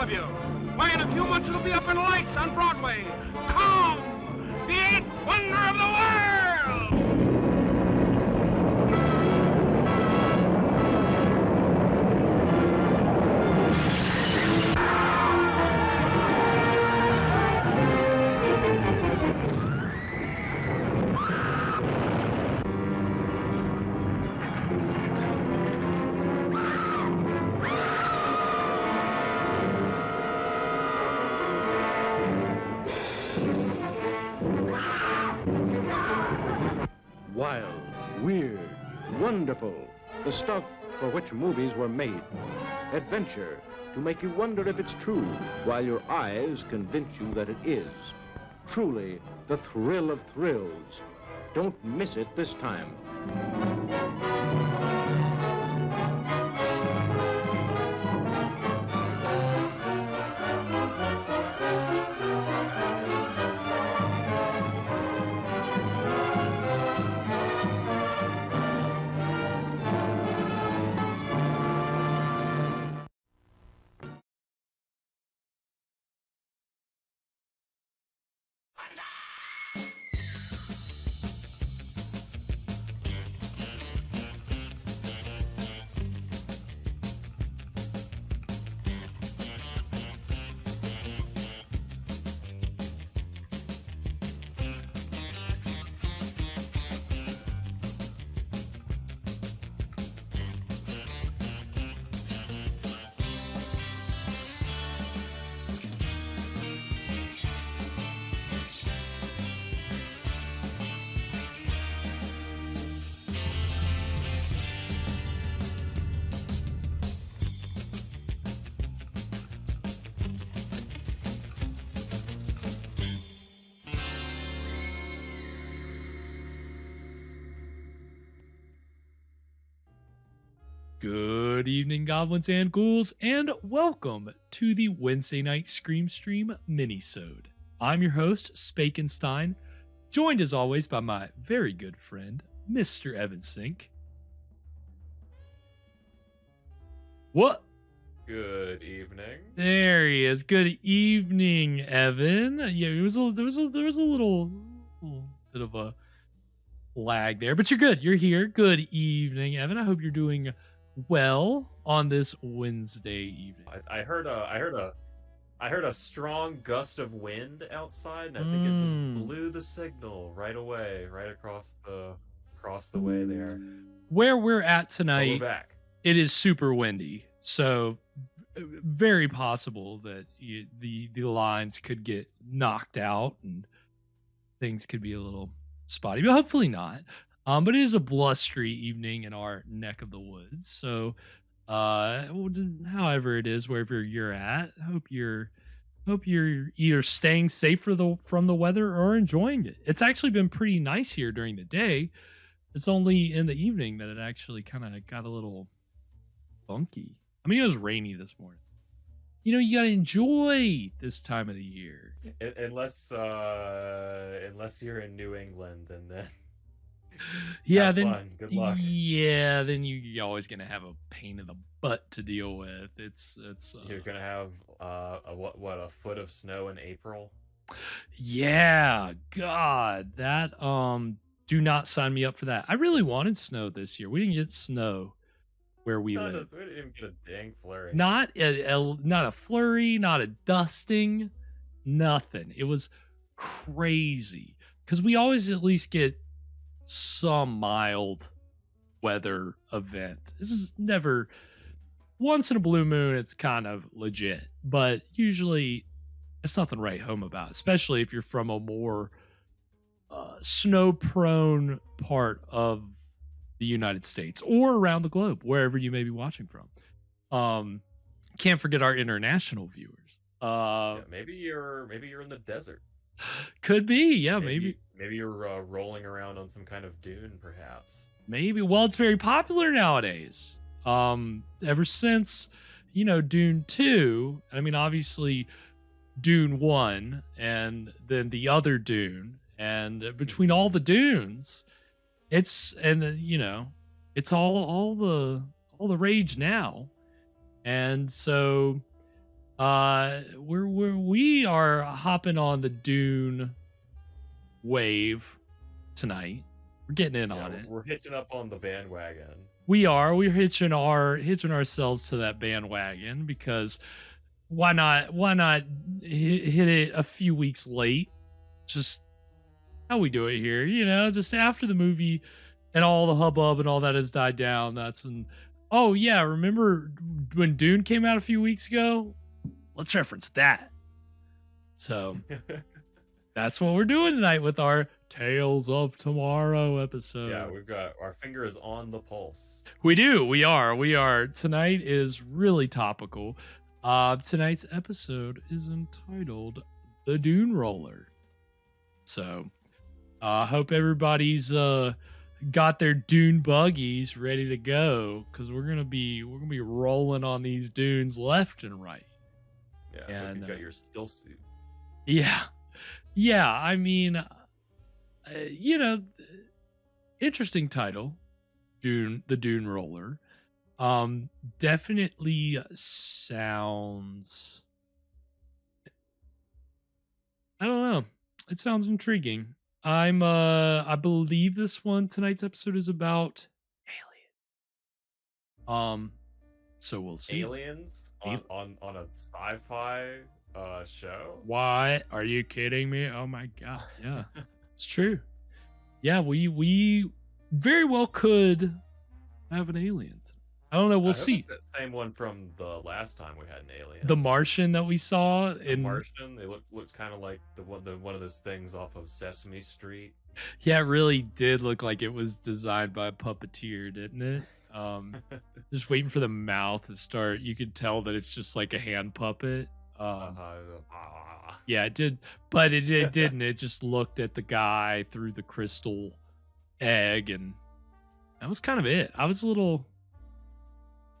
of you. Why, in a few months it'll be up in lights on Broadway. Come, the eighth wonder of the world! Wild, weird, wonderful, the stuff for which movies were made. Adventure, to make you wonder if it's true, while your eyes convince you that it is. Truly, the thrill of thrills. Don't miss it this time. Good evening, goblins and ghouls, and welcome to the Wednesday Night Scream Stream Mini-sode. I'm your host, Spakenstein, joined as always by my very good friend, Mr. Evan Sink. What? Good evening. There he is. Good evening, Evan. Yeah, there was a little bit of a lag there, but you're good. You're here. Good evening, Evan. I hope you're doing well on this Wednesday evening. I heard a strong gust of wind outside, and I think it just blew the signal right away, right across the way there. Where we're at But tonight, we're back. it is super windy, so very possible that the lines could get knocked out and things could be a little spotty, but hopefully not. But it is a blustery evening in our neck of the woods. So, however it is, wherever you're at, hope you're either staying safe from the weather or enjoying it. It's actually been pretty nice here during the day. It's only in the evening that it actually kind of got a little funky. I mean, it was rainy this morning. You know, you gotta enjoy this time of the year. Unless you're in New England, and then Yeah, have then fun. Good luck. yeah, then you're always gonna have a pain in the butt to deal with. It's You're gonna have a foot of snow in April. yeah, God, that do not sign me up for that. I really wanted snow this year. We didn't get snow where we live. We didn't even get a dang flurry. Not a flurry, not a dusting, nothing. It was crazy because we always at least get some mild weather event. This is never once in a blue moon. It's kind of legit, but usually it's nothing to write home about, especially if you're from a more snow-prone part of the United States or around the globe, wherever you may be watching from. Can't forget our international viewers. Yeah, maybe you're in the desert. Could be, yeah, maybe you're rolling around on some kind of dune, perhaps. Maybe. Well, it's very popular nowadays. Ever since, Dune 2, I mean, obviously Dune 1 and then the other Dune, and between all the Dunes, it's all the rage now. And so We are hopping on the Dune wave tonight. We're getting in on it. We're hitching up on the bandwagon. We're hitching ourselves to that bandwagon because why not hit it a few weeks late? Just how we do it here, just after the movie and all the hubbub and all that has died down. That's when, oh yeah, remember when Dune came out a few weeks ago? Let's reference that. So that's what we're doing tonight with our Tales of Tomorrow episode. Yeah, we've got our finger is on the pulse. We do. We are. Tonight is really topical. Tonight's episode is entitled The Dune Roller. So, hope everybody's got their Dune buggies ready to go because we're gonna be rolling on these dunes left and right. Yeah, and you've got your still suit. Yeah. I mean, interesting title, Dune, the Dune Roller. Definitely sounds. I don't know. It sounds intriguing. I believe tonight's episode is about aliens. So we'll see. Aliens on a sci-fi show? Why? Are you kidding me? Oh my god. Yeah. It's true. Yeah, we very well could have an alien. I don't know. We'll see. It's that same one from the last time we had an alien. The Martian that we saw in Martian. They looked kind of like the one of those things off of Sesame Street. Yeah, it really did look like it was designed by a puppeteer, didn't it? Just waiting for the mouth to start. You could tell that it's just like a hand puppet. Yeah, it did, but it didn't. It just looked at the guy through the crystal egg, and that was kind of it. I was a little,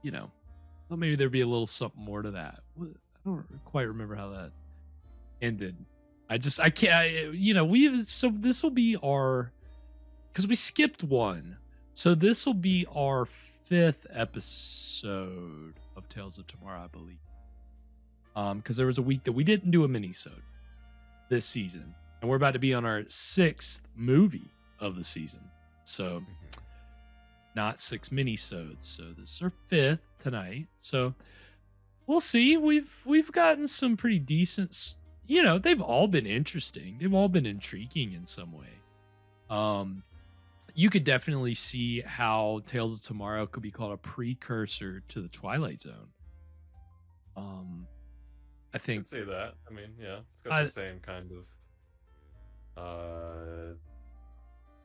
thought maybe there'd be a little something more to that. I don't quite remember how that ended. I can't. So this will be because we skipped one. So this will be our 5th episode of Tales of Tomorrow, I believe. Because there was a week that we didn't do a mini-sode this season, and we're about to be on our 6th movie of the season. So not 6 mini-sodes. So this is our 5th tonight. So we'll see. We've gotten some pretty decent. They've all been interesting. They've all been intriguing in some way. You could definitely see how Tales of Tomorrow could be called a precursor to the Twilight Zone. I think. I could say that. I mean, yeah, it's got the same kind of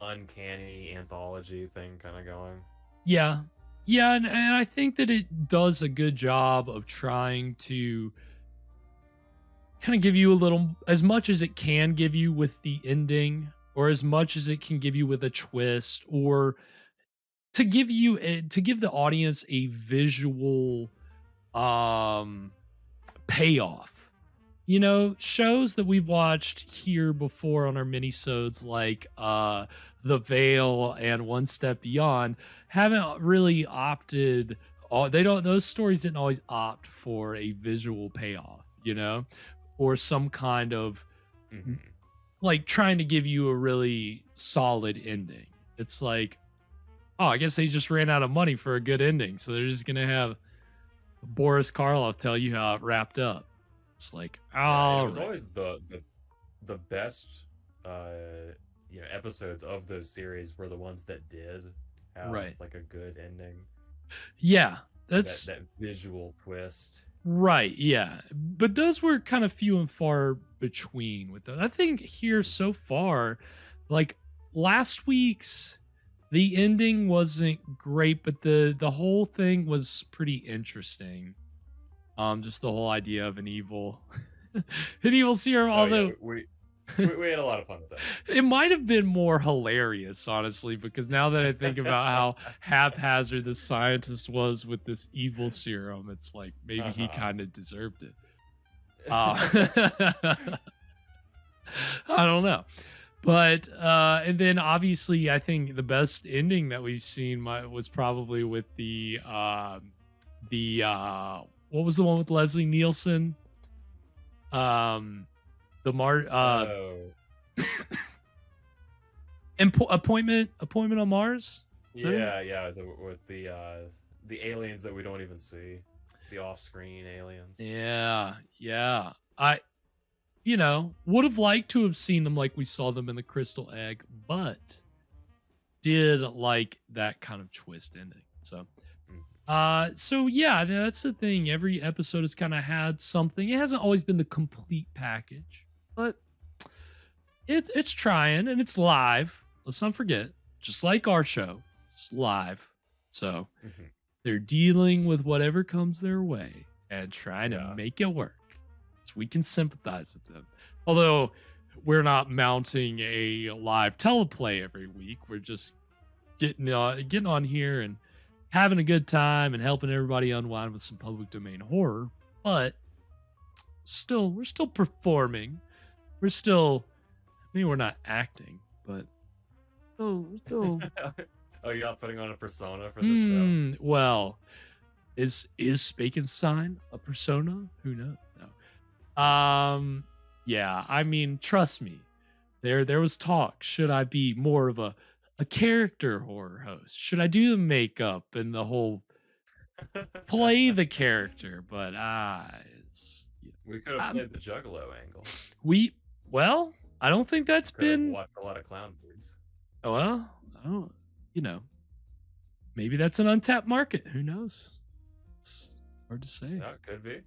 uncanny anthology thing kind of going. Yeah, and I think that it does a good job of trying to kind of give you a little, as much as it can give you with the ending, or as much as it can give you with a twist, or to give the audience a visual payoff. Shows that we've watched here before on our mini-sodes like The Veil and One Step Beyond haven't really opted. Those stories didn't always opt for a visual payoff, or some kind of like trying to give you a really solid ending. It's like, oh, I guess they just ran out of money for a good ending, so they're just gonna have Boris Karloff tell you how it wrapped up. It's like, it was always the best episodes of those series were the ones that did have like a good ending. Yeah, that's that visual twist. Right, yeah. But those were kind of few and far between with those. I think here so far, like last week's, the ending wasn't great, but the whole thing was pretty interesting. Just the whole idea of an evil serum, although we had a lot of fun with that. It might have been more hilarious, honestly, because now that I think about how haphazard the scientist was with this evil serum, it's like maybe he kind of deserved it. I don't know. But and then obviously I think the best ending that we've seen was probably with the what was the one with Leslie Nielsen? The Mar Oh, appointment on Mars. Is that it? yeah. With the aliens that we don't even see, the off-screen aliens. Yeah. I would have liked to have seen them like we saw them in the Crystal Egg, but did like that kind of twist ending. So so yeah, that's the thing. Every episode has kind of had something. It hasn't always been the complete package, but it's trying, and it's live. Let's not forget, just like our show, it's live. So they're dealing with whatever comes their way and trying to make it work. So we can sympathize with them. Although we're not mounting a live teleplay every week. We're just getting on here and having a good time and helping everybody unwind with some public domain horror. But still, we're still performing. We're still, we're not acting, but we're still. Oh, you're not putting on a persona for the show? Well, is Spakenstein a persona? Who knows? No. Yeah, I mean, trust me. There was talk. Should I be more of a character horror host? Should I do the makeup and the whole play the character? But we could have played the Juggalo angle. Well, I don't think that's been watched a lot of clown dudes. Well, I don't. Maybe that's an untapped market. Who knows? It's hard to say. Yeah, could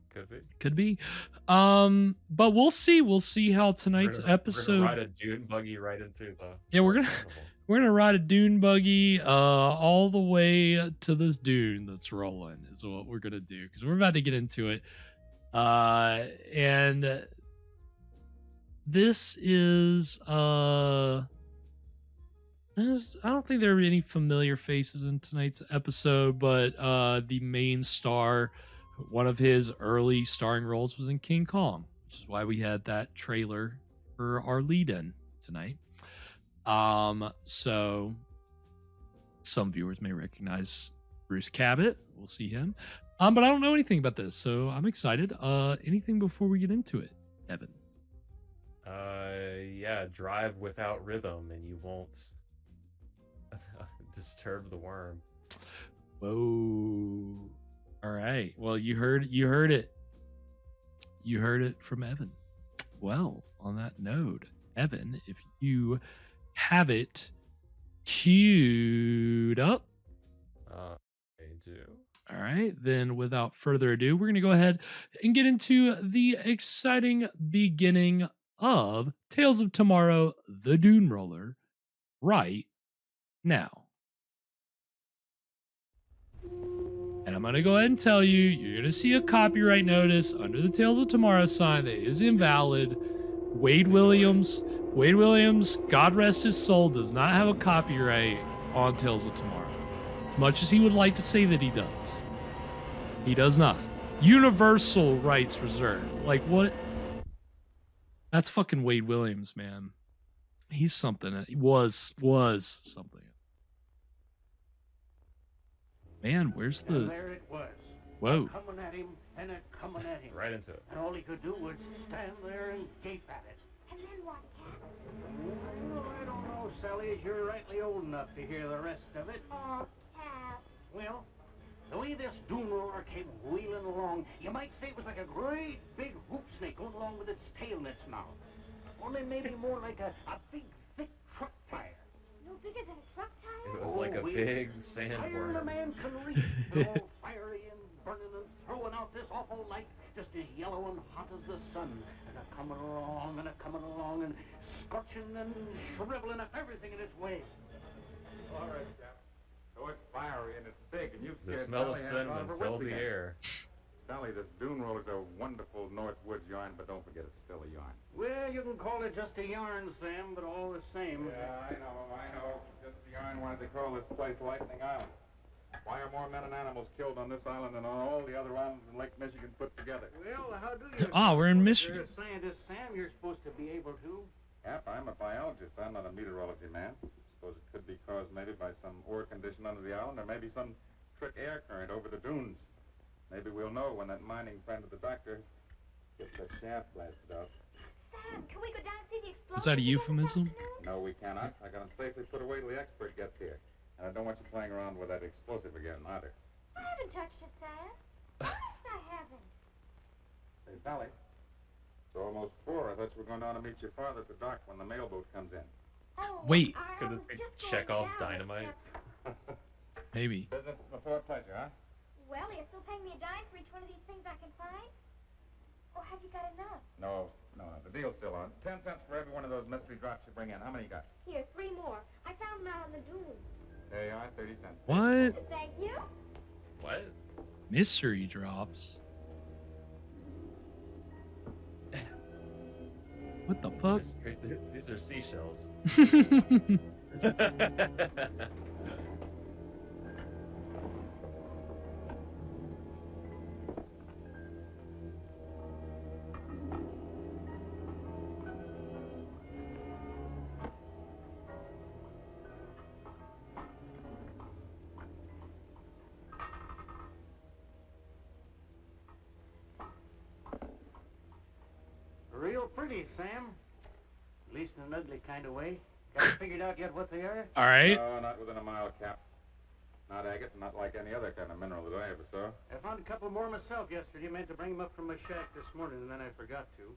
Could be. be. But we'll see. We'll see how tonight's episode. We're gonna ride a dune buggy right into the. Yeah, we're gonna ride a dune buggy all the way to this dune that's rolling. Is what we're gonna do, because we're about to get into it. And this is I don't think there are any familiar faces in tonight's episode, but the main star, one of his early starring roles was in King Kong, which is why we had that trailer for our lead-in tonight. So some viewers may recognize Bruce Cabot. We'll see him. But I don't know anything about this, so I'm excited. Anything before we get into it, Evan? Yeah, drive without rhythm and you won't disturb the worm. Whoa. All right. Well, you heard it. You heard it from Evan. Well, on that note, Evan, if you have it queued up. I do. All right. Then without further ado, we're going to go ahead and get into the exciting beginning of Tales of Tomorrow, the Dune Roller, right now. And I'm going to go ahead and tell you, you're going to see a copyright notice under the Tales of Tomorrow sign that is invalid. Wade Williams, God rest his soul, does not have a copyright on Tales of Tomorrow. As much as he would like to say that he does. He does not. Universal rights reserved. Like, what? That's fucking Wade Williams, man. He's something. He was something. Man, where's the... And there it was. Whoa. Coming at him and a coming at him. Right into it. And all he could do was stand there and gape at it. And then what, Cap? Well, I don't know, Sally. You're rightly old enough to hear the rest of it. Oh, Cap. Well, the way this dune roller came wheeling along, you might say it was like a great big hoop snake going along with its tail in its mouth. Only maybe more like a big, thick truck tire. No bigger than a truck tire? It was like a big Higher than a sandworm. man can reach. And all fiery and burning and throwing out this awful light, just as yellow and hot as the sun. And a-coming along and scorching and shriveling up everything in its way. All right, Cap. So it's fiery and it's big, and you've The scared smell of Sally half out cinnamon her filled wits the again. air. Sally, this dune roller's a wonderful Northwoods yarn, but don't forget it's still a yarn. Well, you can call it just a yarn, Sam, but all the same. Yeah, I know. Just the yarn wanted to call this place Lightning Island. Why are more men and animals killed on this island than on all the other islands in Lake Michigan put together? Well, how do you... We're in Well, Michigan. You're a scientist, Sam. You're supposed to be able to. Yep, I'm a biologist. I'm not a meteorology man. Suppose it could be caused maybe by some ore condition under the island, or maybe some trick air current over the dunes. Maybe we'll know when that mining friend of the doctor Get that shaft blasted out. Sam, can we go down and see the explosion? Was that a euphemism? No, we cannot. I got him safely put away till the expert gets here. And I don't want you playing around with that explosive again, either. I haven't touched it, Sam. Of course I haven't. Hey, Sally. It's almost 4. I thought you were going down to meet your father at the dock when the mailboat comes in. Oh, Wait. I Could this was be just going Chekhov's down. dynamite? Maybe. Business before pleasure, huh? Well, you're still paying me a dime for each one of these things I can find? Or have you got enough? No. The deal's still on. 10 cents for every one of those mystery drops you bring in. How many you got? Here, 3 more. I found them out on the Dune. There you are, 30 cents. What? Thank you. What? Mystery drops? What the fuck? These are seashells. Real pretty, Sam. At least in an ugly kind of way. Got it figured out yet what they are? All right. No, not within a mile, Cap. Not agate, not like any other kind of mineral that I ever saw. I found a couple more myself yesterday. Meant to bring them up from my shack this morning, and then I forgot to.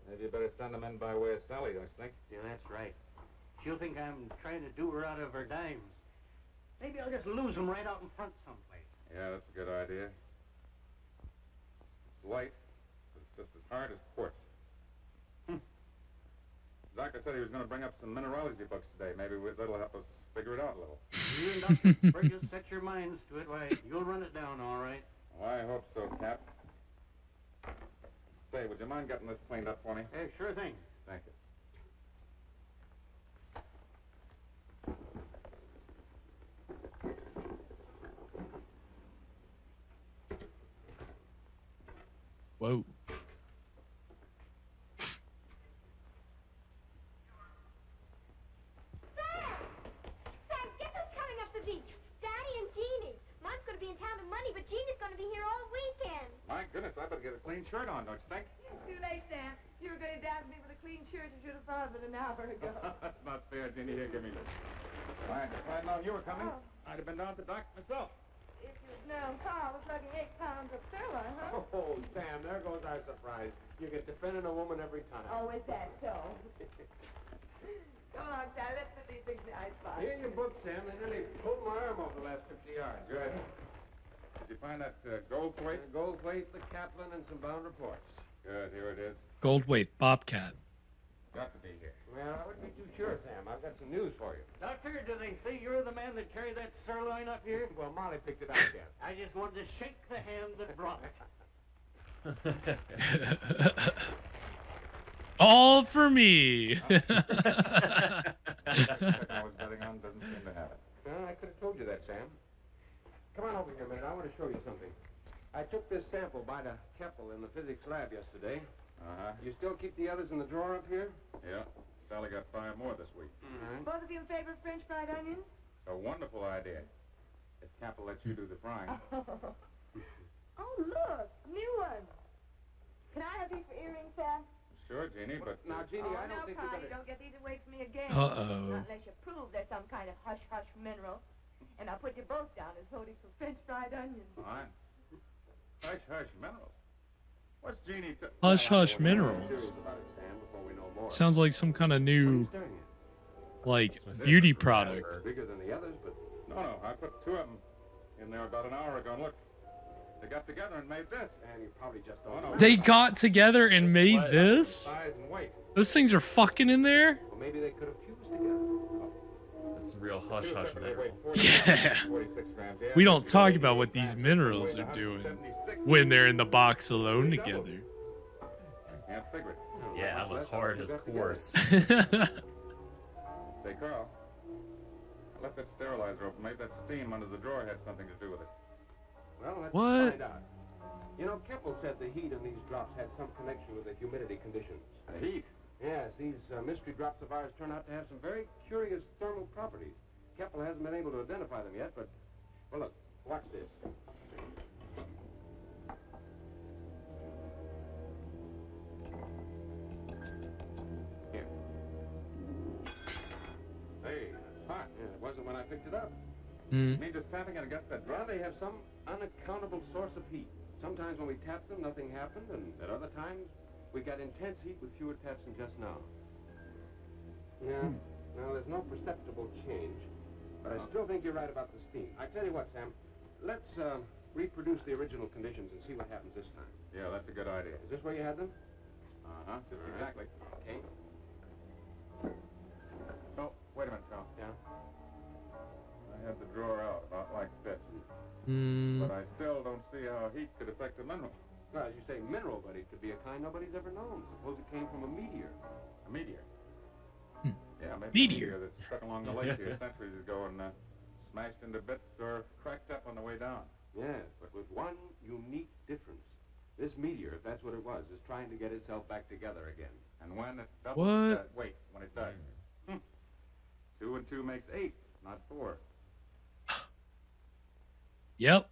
Maybe you better send them in by way of Sally, don't you think? Yeah, that's right. She'll think I'm trying to do her out of her dimes. Maybe I'll just lose them right out in front someplace. Yeah, that's a good idea. It's light, but it's just as hard as quartz. The doctor said he was going to bring up some mineralogy books today. Maybe that'll help us figure it out a little. You and Dr. Bridges set your minds to it. Why, you'll run it down all right. Well, I hope so, Cap. Say, would you mind getting this cleaned up for me? Hey, sure thing. Thank you. Whoa. Sam, guess who's coming up the beach? Daddy and Jeannie. Mom's going to be in town with money, but Jeannie's going to be here all weekend. My goodness, I better get a clean shirt on, don't you think? It's too late, Sam. You were going to dance me with a clean shirt. You should have thought of it an hour ago. That's not fair, Jenny. Here, give me this. Fine, if I'd known you were coming, Oh. I'd have been down to the dock myself. If you'd known Carl was lugging 8 pounds of sirloin, huh? Oh, Sam, there goes our surprise. You get defending a woman every time. Oh, is that so? Come along, Sam. Let's put these things in the icebox. Here you book, Sam. They nearly pulled my arm over the last 50 yards. Good. Did you find that gold plate? Gold plate, the Kaplan, and some bound reports. Good, here it is. Goldthwait Bobcat. Got to be here. Well, I wouldn't be too sure, Sam. I've got some news for you. Doctor, do they say you're the man that carried that sirloin up here? Well, Molly picked it out again. I just wanted to shake the hand that brought it. All for me. Check I was betting on doesn't seem to have it. Well, I could have told you that, Sam. Come on over here a minute. I want to show you something. I took this sample by to Keppel in the physics lab yesterday. Uh-huh. You still keep the others in the drawer up here? Yeah. Sally got 5 more this week. Both of you in favor of French fried onions? A wonderful idea. If Capel lets you do the frying. Oh, look. New ones. Can I have these for earrings, Sam? Sure, Jeannie, but... Now, Jeannie, I don't no, think Carl, you you better... don't get these away from me again. Uh-oh. Not unless you prove there's some kind of hush-hush mineral. And I'll put you both down as voting for French fried onions. Fine. Hush-hush minerals. What's Jeannie... Hush Hush Serious Minerals. about it, Sam, before we know more. Sounds like some kind of What are new, you staring at? like, It's beauty forever. product. Bigger than the others, but... No, I put 2 of them in there about an hour ago, and look. They got together and made this. And you probably just Oh, don't no. know. They got together and made What? this? Size and weight. Those things are fucking in there? Well, maybe they could have fused together. It's real hush Two hush separate, they mineral. weigh 40 Yeah. grams, 46 grams. Yeah, We don't but talk you about weigh what these 80 minerals grams, are doing 176. when they're in the box alone together. Can't figure it. Yeah, it was hard as quartz. Say, Carl. I left that sterilizer open. Maybe that steam under the drawer had something to do with it. Well, let's What? find out. You know, Keppel said the heat in these drops had some connection with the humidity conditions. The heat. Yes, these mystery drops of ours turn out to have some very curious thermal properties. Keppel hasn't been able to identify them yet, but... Well, look, watch this. picked it up. You mean just tapping it against that drum? They have some unaccountable source of heat. Sometimes when we tapped them, nothing happened, and at other times, we got intense heat with fewer taps than just now. Yeah. Now, there's no perceptible change, but I still think you're right about the steam. I tell you what, Sam, let's reproduce the original conditions and see what happens this time. Yeah, that's a good idea. Is this where you had them? Uh-huh, just exactly. Okay. Oh, wait a minute, Cal. Yeah? I had the drawer out about like this. But I still don't see how heat could affect the mineral. Well, you say mineral, but it could be a kind nobody's ever known. Suppose it came from a meteor. A meteor. Yeah, maybe Meteor. a meteor that struck along the lake here centuries ago and smashed into bits or cracked up on the way down. Yes, but with one unique difference. This meteor, if that's what it was, is trying to get itself back together again. And when it doubles, What? wait, when it does. 2 and 2 makes 8, not 4. Yep.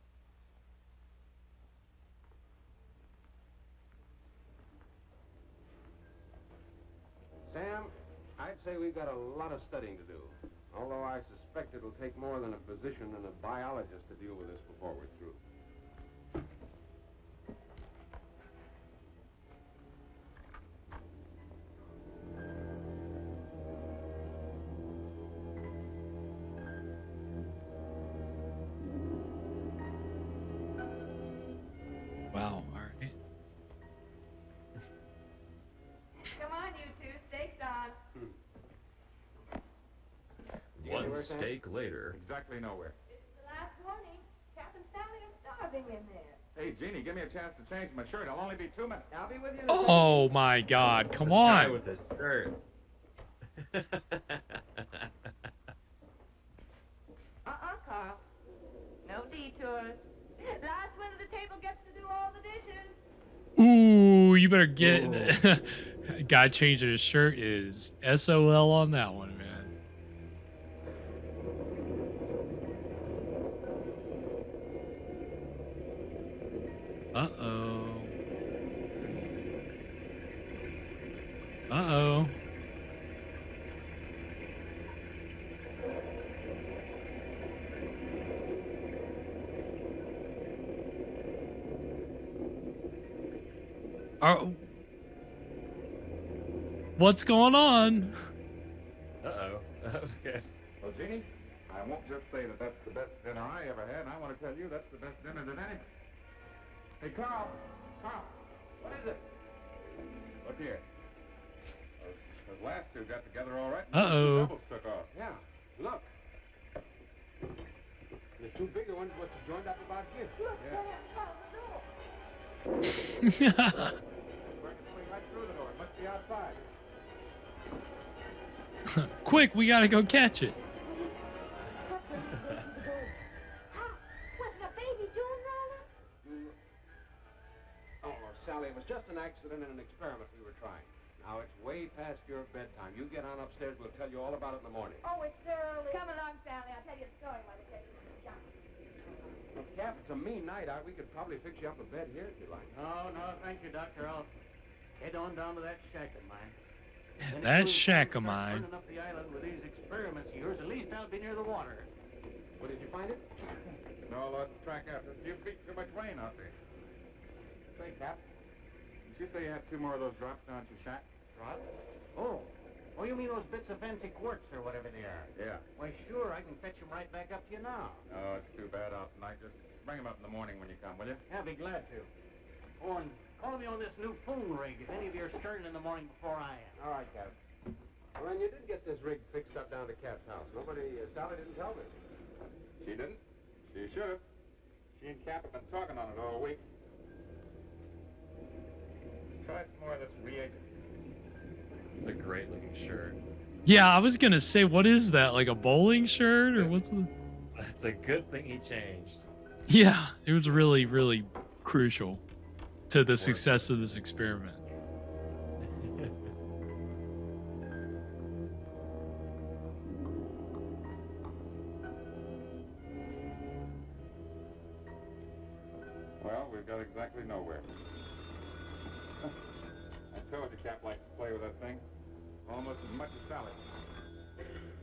Sam, I'd say we've got a lot of studying to do. Although I suspect it'll take more than a physician and a biologist to deal with this before we're through. Wow. All right. Come on, you two. Steak's on. One steak later. Exactly nowhere. It's the last warning. Captain Sally is starving in there. Hey, Jeannie, give me a chance to change my shirt. It'll only be 2 minutes. I'll be with you. Oh my God! Come This guy on. with his shirt. Carl. No detours. Last one at the table gets to do all the dishes. Ooh, you better get. Guy changing his shirt is SOL on that one, man. Uh-oh. Uh-oh. What's going on? Uh-oh. Okay. Well, Jeannie, I won't just say that that's the best dinner I ever had. I want to tell you that's the best dinner that any... Hey, Carl! Carl! What is it? Look here. Those last two got together all right. Uh-oh. The doubles took off. Yeah, look. The 2 bigger ones must have joined up about here. Working its way right through the door. It must be outside. Quick, we gotta go catch it. What's the baby Dune roller? Oh, Sally, it was just an accident and an experiment we were trying. Now, it's way past your bedtime. You get on upstairs. We'll tell you all about it in the morning. Oh, it's early. Come along, Sally. I'll tell you a story while they get you some junk. Well, Cap, it's a mean night out. We could probably fix you up a bed here if you like. No, thank you, Doctor. I'll head on down to that shack of mine. That shack of mine. Burning up the island with these experiments of yours, at least I'll be near the water. Well, did you find it? No, lost track after a few feet too much rain out there. Say, Cap. Did you say you had 2 more of those drops down at your shack? Drops? Oh, you mean those bits of fancy quartz or whatever they are? Yeah. Why, sure, I can fetch them right back up to you now. Oh, it's too bad out tonight. Just bring them up in the morning when you come, will you? Yeah, I'll be glad to. Oh, and call me on this new phone rig if any of you are stirring in the morning before I am. All right, Cap. Well, then you did get this rig fixed up down to Cap's house. Sally didn't tell me. She didn't? She should have. She and Cap have been talking on it all week. Try some more of this reagent. It's a great looking shirt. Yeah, I was gonna say, what is that? Like a bowling shirt, or what's the? It's a good thing he changed. Yeah, it was really, really crucial to the success of this experiment. Well, we've got exactly nowhere. I told you Cap likes to play with that thing. Almost as much as Sally.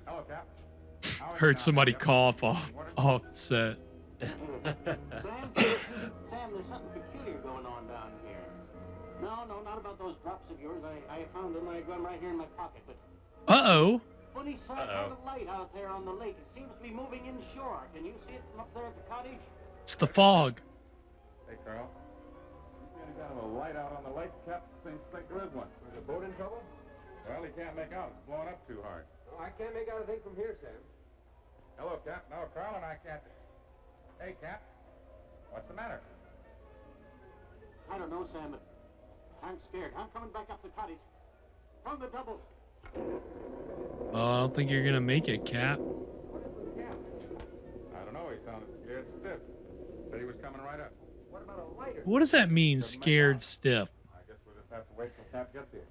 Hello, Cap. heard somebody cough off set. Sam, there's something peculiar going on down here. No, not about those drops of yours. I found them right here in my pocket, but... Uh-oh. Funny sight kind of light out there on the lake. It seems to be moving inshore. Can you see it from up there at the cottage? It's the fog. Hey, Carl. You see any kind of a light out on the lake, Cap? Seems like there is one. Is the boat in trouble? Well, he can't make out. It's blowing up too hard. Oh, I can't make out a thing from here, Sam. Hello, Cap. No, Carl and I can't... Hey, Cap. What's the matter? I don't know, Sam, but I'm scared. I'm coming back up the cottage. From the double. Oh, I don't think you're gonna make it, Cap. What is with Cap? I don't know. He sounded scared stiff. Said he was coming right up. What about a lighter? What does that mean, scared stiff? I guess we'll just have to wait till Cap gets here.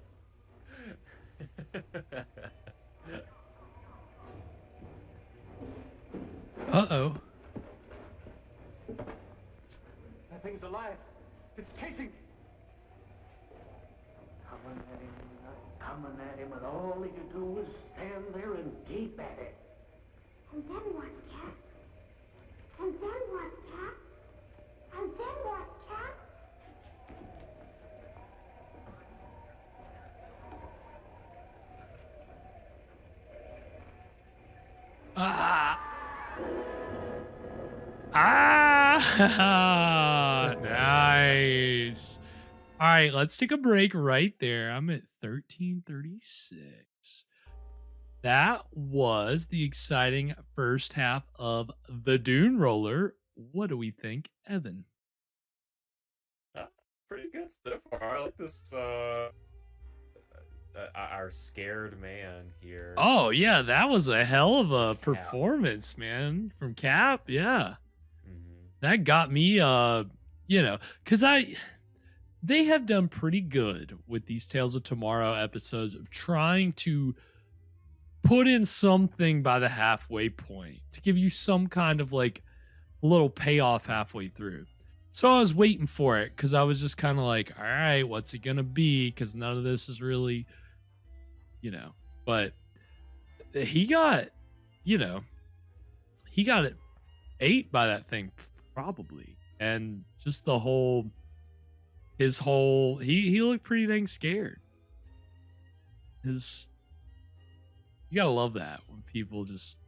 Uh-oh. That thing's alive. It's chasing. Coming at him, and all he can do is stand there and gape at it. And then what, Cap? And then what, Cap? And then what, Cap? Nice. All right, let's take a break right there. I'm at 13:36. That was the exciting first half of the Dune Roller. What do we think, Evan? Pretty good so far. I like this. Our scared man here. Oh yeah, that was a hell of a performance, man, from Cap. Yeah, that got me. Because they have done pretty good with these Tales of Tomorrow episodes of trying to put in something by the halfway point to give you some kind of like little payoff halfway through. So I was waiting for it because I was just kind of like, all right, what's it gonna be? Because none of this is really, but he got it ate by that thing probably, and just he looked pretty dang scared. You gotta love that when people just,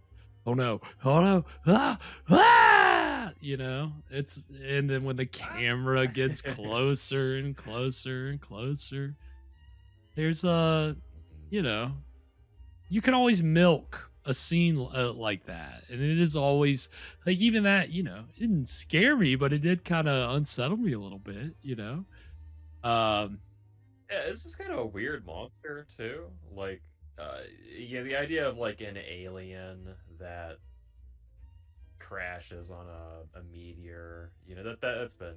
oh no, and then when the camera gets closer and closer and closer, there's you can always milk a scene like that, and it is always like, even that, it didn't scare me, but it did kind of unsettle me a little bit. Yeah, this is kind of a weird monster too. Like, the idea of like an alien that crashes on a meteor, that's been,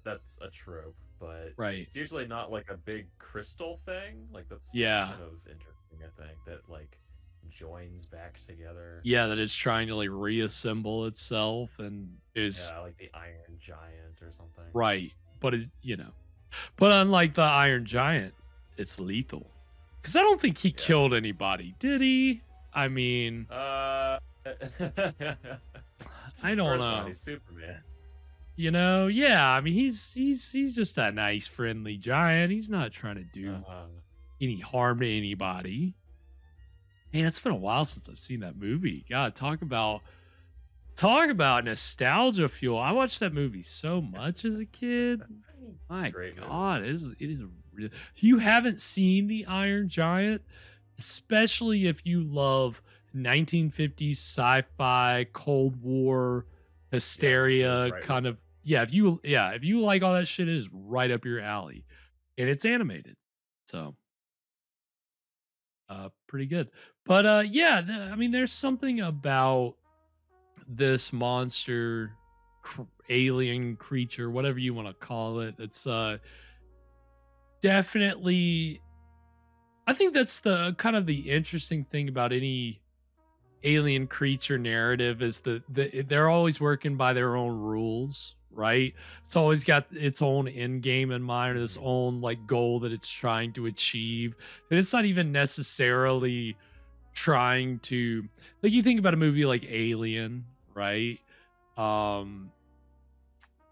that's a trope, but right, it's usually not like a big crystal thing. Like, that's kind of interesting, I think, that like joins back together. Yeah, that it's trying to like reassemble itself, and is like the Iron Giant or something. Right, but but unlike the Iron Giant, it's lethal. Because I don't think he killed anybody, did he? I mean, I don't know. He's Superman. Yeah. I mean, he's just a nice, friendly giant. He's not trying to do any harm to anybody. Man, it's been a while since I've seen that movie. God, talk about nostalgia fuel. I watched that movie so much as a kid. My God, it is real. If you haven't seen The Iron Giant, especially if you love 1950s sci-fi, Cold War hysteria kind of, if you like all that shit, it is right up your alley, and it's animated, so pretty good. But I mean, there's something about this monster, alien creature, whatever you want to call it. It's definitely, I think that's the kind of the interesting thing about any alien creature narrative, is they're always working by their own rules, right? It's always got its own end game in mind, or this own like goal that it's trying to achieve, and it's not even necessarily trying to, like, you think about a movie like Alien, right?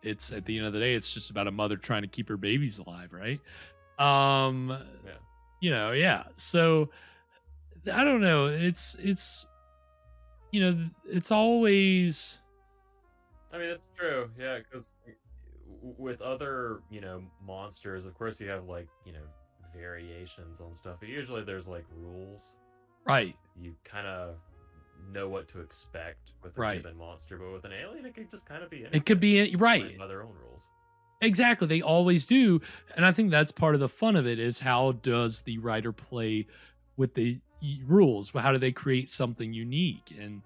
It's at the end of the day, it's just about a mother trying to keep her babies alive, right? Yeah. You know, yeah. So I don't know. It's you know, it's always I mean, it's true. Yeah, because with other, monsters, of course you have like, variations on stuff. But usually there's like rules. right. You kind of know what to expect with a Right. given monster, but with an alien, it could just kind of be It could be anything, right. playing by their own rules. Exactly. They always do. And I think that's part of the fun of it is how does the writer play with the rules? How do they create something unique? And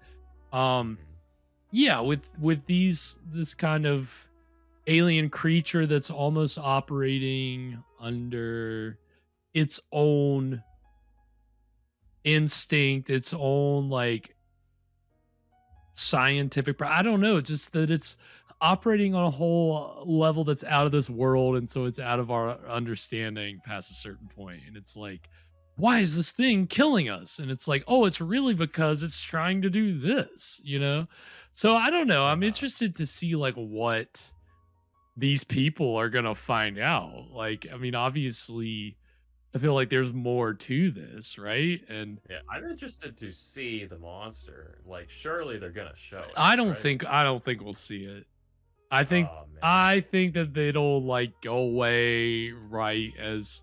yeah, with this kind of alien creature that's almost operating under its own instinct, its own like scientific, I don't know, just that it's operating on a whole level that's out of this world, and so it's out of our understanding past a certain point, and it's like, why is this thing killing us? And it's like, oh, it's really because it's trying to do this, you know? So I don't know, I'm interested to see like what these people are gonna find out. Like, I mean, obviously I feel like there's more to this, right? And Yeah, I'm interested to see the monster. Like, surely they're gonna show it. I don't right? think we'll see it. I think Oh, man. I think that it'll like go away right as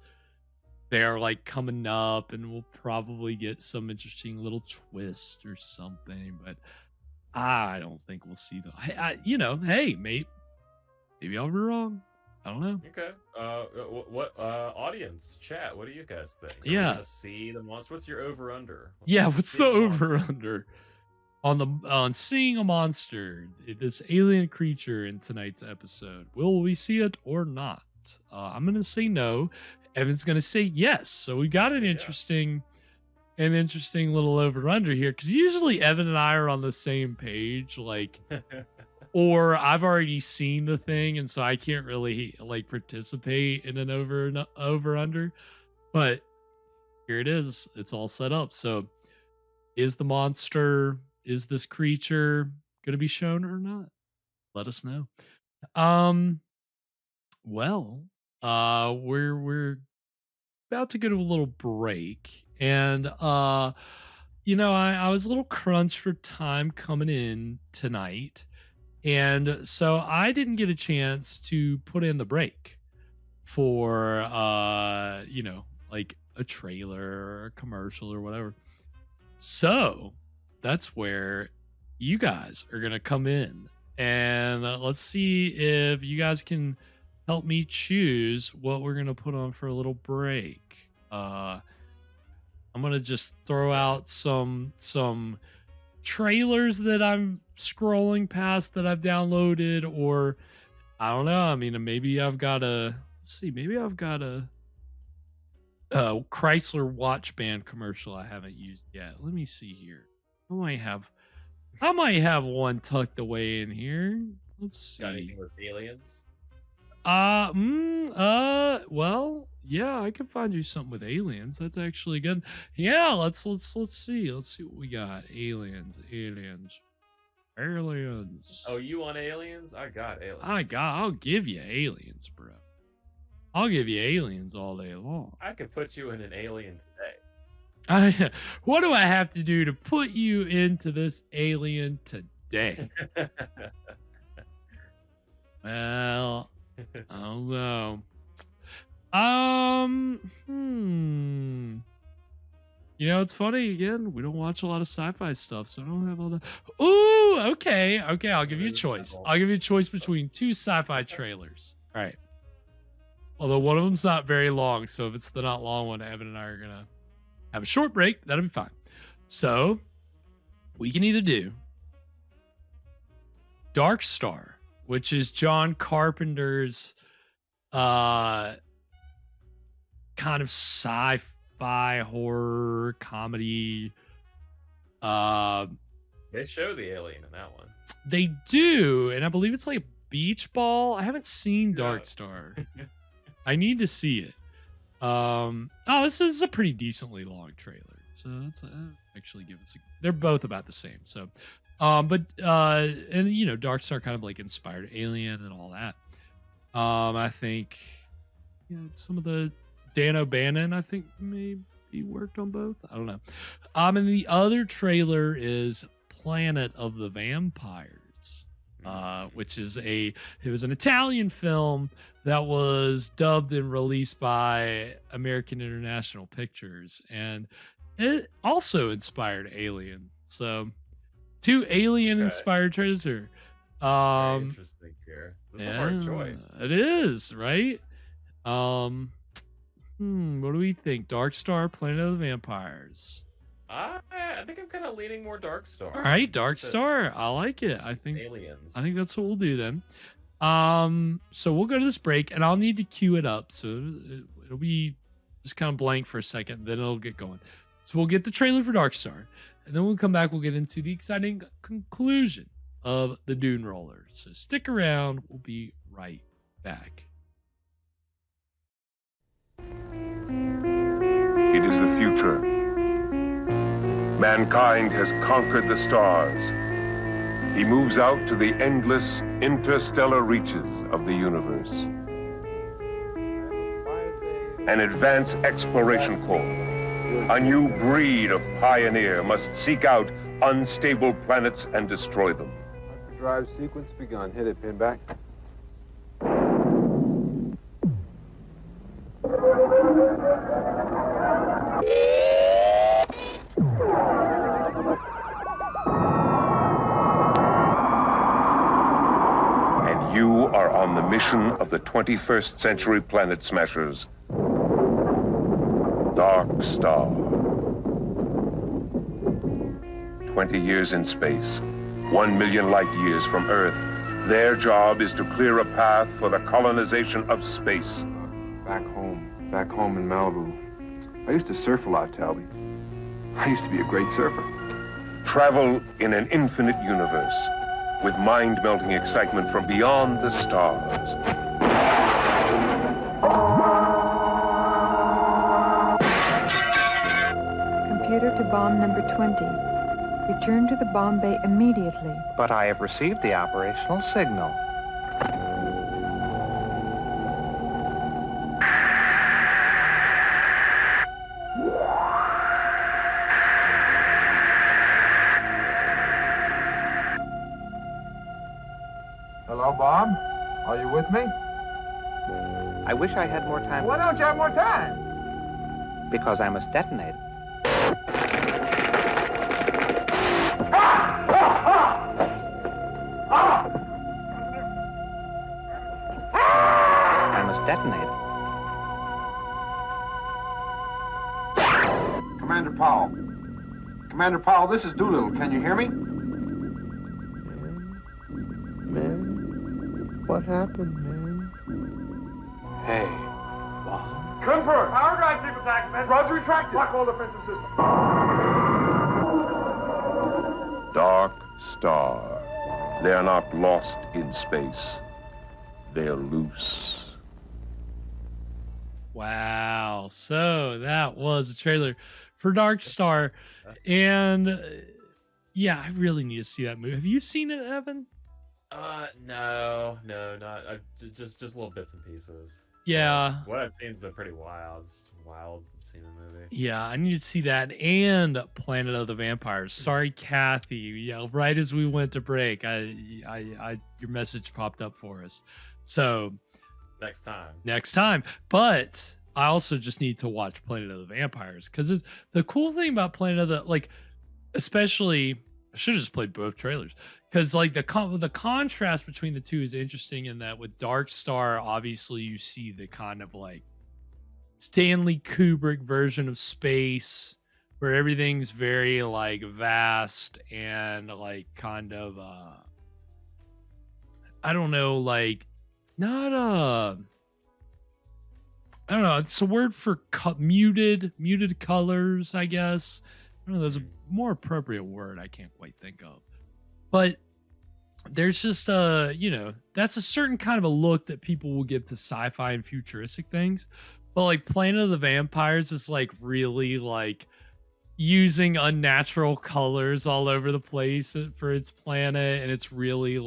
they're like coming up, and we'll probably get some interesting little twist or something. But I don't think we'll see the. Hey, maybe I'll be wrong. I don't know. Okay. What audience chat? What do you guys think? Are we Yeah. gonna see the monster? What's your over under? Yeah, what's the over under on seeing a monster, this alien creature in tonight's episode? Will we see it or not? I'm gonna say no. Evan's gonna say yes. So we got an interesting little over under here, because usually Evan and I are on the same page, like. Or I've already seen the thing, and so I can't really like participate in an over under. But here it is. It's all set up. So is this creature gonna be shown or not? Let us know. Well, we're about to go to a little break. And I was a little crunched for time coming in tonight. And so I didn't get a chance to put in the break for, like a trailer or a commercial or whatever. So that's where you guys are going to come in. And let's see if you guys can help me choose what we're going to put on for a little break. I'm going to just throw out some trailers that I'm scrolling past that I've downloaded, or I don't know. I mean, maybe I've got a Chrysler watch band commercial I haven't used yet. Let me see here. I might have one tucked away in here. Let's see. Got anything with aliens? Well, yeah, I can find you something with aliens. That's actually good. Yeah, let's see. Let's see what we got. Aliens. Oh, you want aliens? I got aliens. I'll give you aliens, bro. I'll give you aliens all day long. I could put you in an alien today. What do I have to do to put you into this alien today? Well, I don't know. It's funny, again, we don't watch a lot of sci-fi stuff, so I don't have all that. Ooh, okay, I'll give you a choice. I'll give you a choice between two sci-fi trailers. All right. Although one of them's not very long, so if it's the not long one, Evan and I are gonna have a short break. That'll be fine. So we can either do Dark Star, which is John Carpenter's kind of sci-fi horror comedy. They show the alien in that one. They do, and I believe it's like Beach Ball. I haven't seen Dark Star. I need to see it. This is a pretty decently long trailer. So it's actually give us. They're both about the same. So, and you know, Dark Star kind of like inspired Alien and all that. I think, you know, some of the Dan O'Bannon, I think maybe worked on both. I don't know. And the other trailer is Planet of the Vampires, which is it was an Italian film that was dubbed and released by American International Pictures, and it also inspired Alien. So 2 Alien inspired trailers. Very interesting here. That's a yeah, hard choice. It is, right? What do we think? Dark Star, Planet of the Vampires. I think I'm kind of leaning more Dark Star. All right, Dark Star. I like it. I think Aliens. I think that's what we'll do then. So we'll go to this break, and I'll need to cue it up. So it'll be just kind of blank for a second, then it'll get going. So we'll get the trailer for Dark Star, and then we'll come back. We'll get into the exciting conclusion of the Dune roller. So stick around. We'll be right back. It is the future. Mankind has conquered the stars. He moves out to the endless interstellar reaches of the universe. An advanced exploration corps. A new breed of pioneer must seek out unstable planets and destroy them. Drive sequence begun. Hit it, Pinback. And you are on the mission of the 21st century planet smashers. Dark Star. 20 years in space, 1 million light years from Earth. Their job is to clear a path for the colonization of space. Back home in Malibu. I used to surf a lot, Talby. I used to be a great surfer. Travel in an infinite universe with mind-melting excitement from beyond the stars. Computer to bomb number 20. Return to the bomb bay immediately. But I have received the operational signal. Hello, Bob? Are you with me? I wish I had more time. Why don't you have more time? Because I must detonate. I must detonate. Commander Powell. Commander Powell, this is Doolittle. Can you hear me? Man, what happened, man? Hey. Confirm. Power drive sequence activated. Roger retracted. Block all defensive systems. Dark Star. They are not lost in space. They are loose. Wow. So that was a trailer for Dark Star. And yeah, I really need to see that movie. Have you seen it, Evan? No, not just little bits and pieces. Yeah. What I've seen's been pretty wild. It's wild seeing the movie. Yeah, I need to see that and Planet of the Vampires. Sorry, Kathy. Yeah, right as we went to break, I your message popped up for us. So Next time. But I also just need to watch Planet of the Vampires because it's the cool thing about Planet of the, like, especially I should have just played both trailers because like the contrast between the two is interesting in that with Dark Star, obviously you see the kind of like Stanley Kubrick version of space where everything's very like vast and like kind of I don't know, like not I don't know, it's a word for muted colors, I guess. I don't know, there's a more appropriate word I can't quite think of. But there's just that's a certain kind of a look that people will give to sci-fi and futuristic things. But like Planet of the Vampires is like really like using unnatural colors all over the place for its planet, and it's really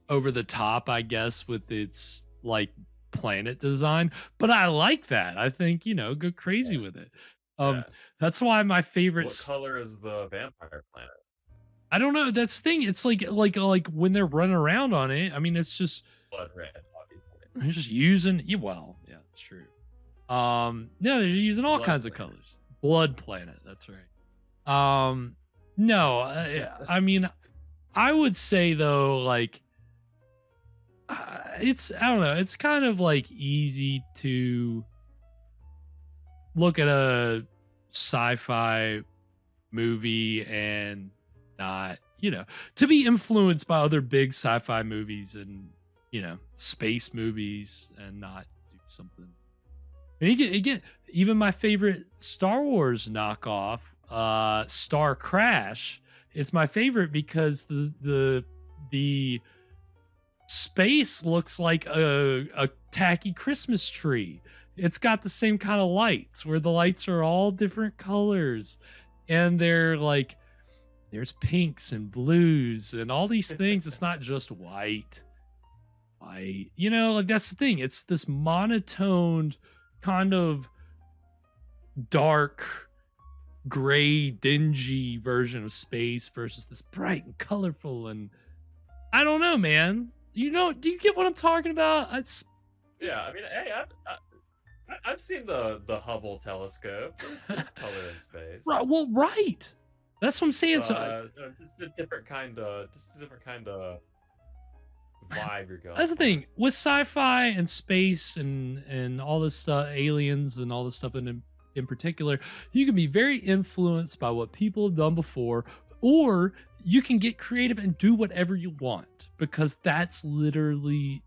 over the top, I guess, with its like planet design. But I like that. I think, go crazy with it. That's why my favorite. What color is the vampire planet? I don't know. That's the thing. It's like when they're running around on it. I mean, it's just blood red, obviously. They're just using. Yeah, well, yeah, it's true. No, they're using all kinds of colors. Blood planet. That's right. No, I mean, I would say though, like, I don't know. It's kind of like easy to look at a sci-fi movie and not, to be influenced by other big sci-fi movies and, space movies and not do something. And again, even my favorite Star Wars knockoff, Star Crash, it's my favorite because the space looks like a tacky Christmas tree. It's got the same kind of lights where the lights are all different colors, and they're like, there's pinks and blues and all these things. It's not just white. Like that's the thing. It's this monotoned kind of dark, gray, dingy version of space versus this bright and colorful. And I don't know, man. Do you get what I'm talking about? Yeah, I mean, hey, I've seen the Hubble telescope. There's color in space. Right. Well, right. That's what I'm saying. Just a different kind of vibe you're going. That's the thing with sci-fi and space and all this stuff, aliens and all this stuff in particular. You can be very influenced by what people have done before, or you can get creative and do whatever you want, because that's literally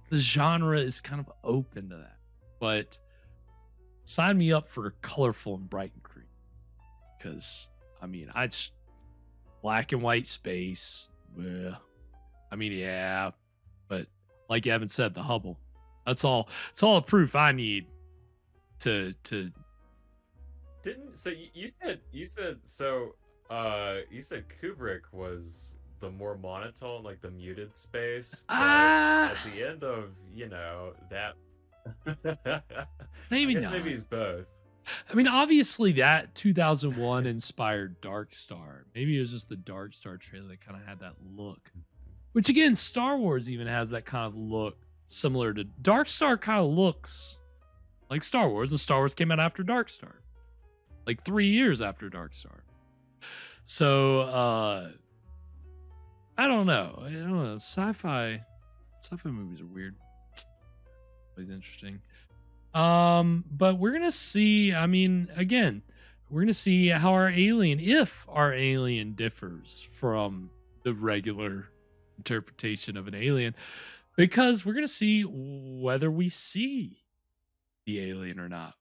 the genre is kind of open to that. But sign me up for colorful and bright and creepy, because I mean, I just black and white space. I mean, yeah, but like Evan said, the Hubble. That's all. It's all the proof I need to. Didn't so you said Kubrick was the more monotone, like the muted space. But at the end of that, maybe I guess not. Maybe he's both. I mean, obviously that 2001 inspired Dark Star. Maybe it was just the Dark Star trailer that kind of had that look. Which again, Star Wars even has that kind of look similar to Dark Star. Kind of looks like Star Wars. And Star Wars came out after Dark Star, like 3 years after Dark Star. So I don't know. Sci-fi movies are weird. Always interesting. But we're gonna see. I mean, again, we're gonna see how if our alien differs from the regular interpretation of an alien, because we're gonna see whether we see the alien or not.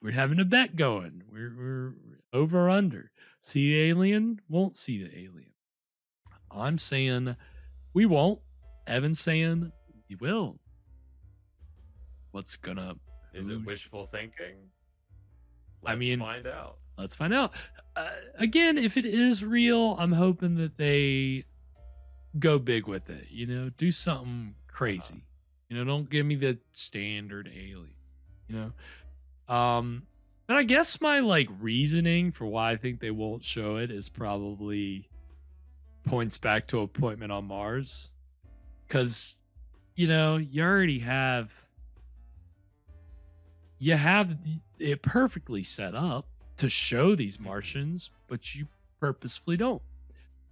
We're having a bet going. We're over or under. See the alien, won't see the alien. I'm saying we won't. Evan's saying we will. What's gonna? Is it wishful thinking? Let's find out. Let's find out. Again, if it is real, I'm hoping that they go big with it. Do something crazy. Don't give me the standard alien. And I guess my reasoning for why I think they won't show it is probably points back to Appointment on Mars, because you already have it perfectly set up to show these Martians, but you purposefully don't.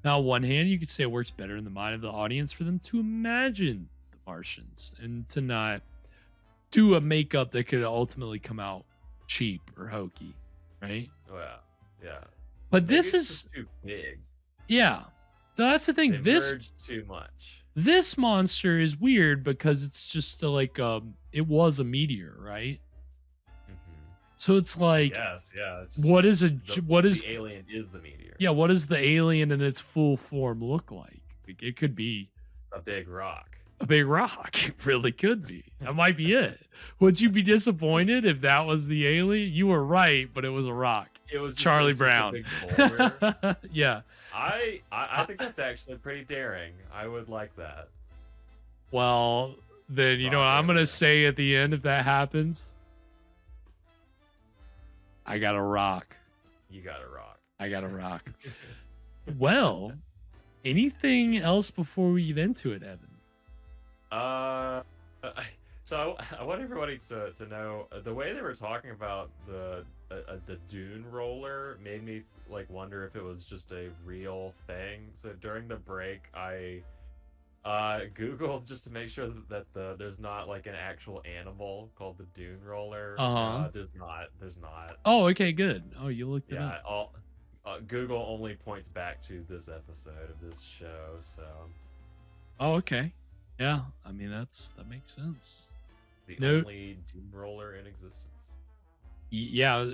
Now, on one hand, you could say it works better in the mind of the audience for them to imagine the Martians and to not do a makeup that could ultimately come out cheap or hokey, right? Oh yeah. But maybe this is just too big. Yeah, that's the thing. They merged too much. This monster is weird because it's just it was a meteor, right? So it's like, yes, yeah. What is the alien is the meteor? Yeah, what does the alien in its full form look like? It could be a big rock. A big rock. It really could be. That might be it. Would you be disappointed if that was the alien? You were right, but it was a rock. It was just, Charlie it's just a Brown. big boulder. Yeah. I think that's actually pretty daring. I would like that. Well, then you know what I'm gonna say at the end if that happens? I got a rock. You got a rock. I got a rock. Well, anything else before we get into it, Evan? So I want everybody to know the way they were talking about the Dune roller made me like wonder if it was just a real thing. So during the break, I Googled just to make sure that there's not like an actual animal called the Dune roller. There's not. Oh, okay, good. Oh, you looked it up. Google only points back to this episode of this show, so. Oh, okay. Yeah, I mean that makes sense. It's the only Dune roller in existence. Yeah.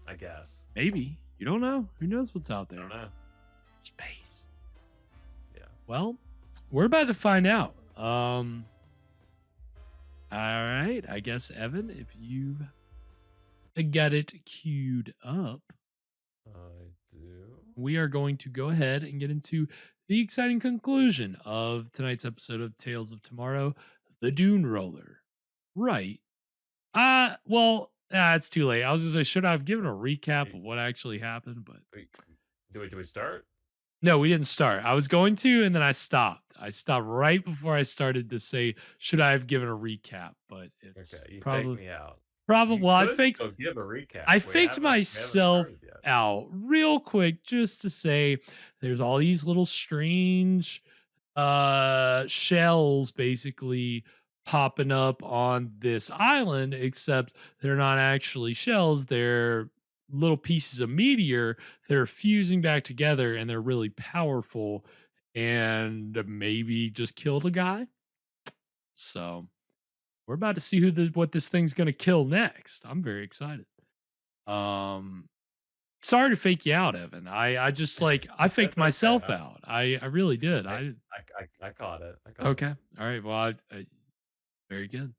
I guess. Maybe. You don't know. Who knows what's out there? I don't know. Space. Yeah. Well, we're about to find out. All right. I guess, Evan, if you've got it queued up, I do. We are going to go ahead and get into the exciting conclusion of tonight's episode of Tales of Tomorrow, the Dune Roller. Right. It's too late. I was just say, should I have given a recap of what actually happened? But do we start? No, we didn't start. I was going to, and then I stopped. I stopped right before I started to say, should I have given a recap? But it's okay. You probably faked me out. Probably. Well, I faked. Give a recap. I faked myself out real quick just to say there's all these little strange shells basically popping up on this island, except they're not actually shells. They're little pieces of meteor that are fusing back together, and they're really powerful and maybe just killed a guy. So we're about to see what this thing's going to kill next. I'm very excited. Sorry to fake you out, Evan. I just I faked myself out. I really did. I caught it. Okay. All right. Well, very good.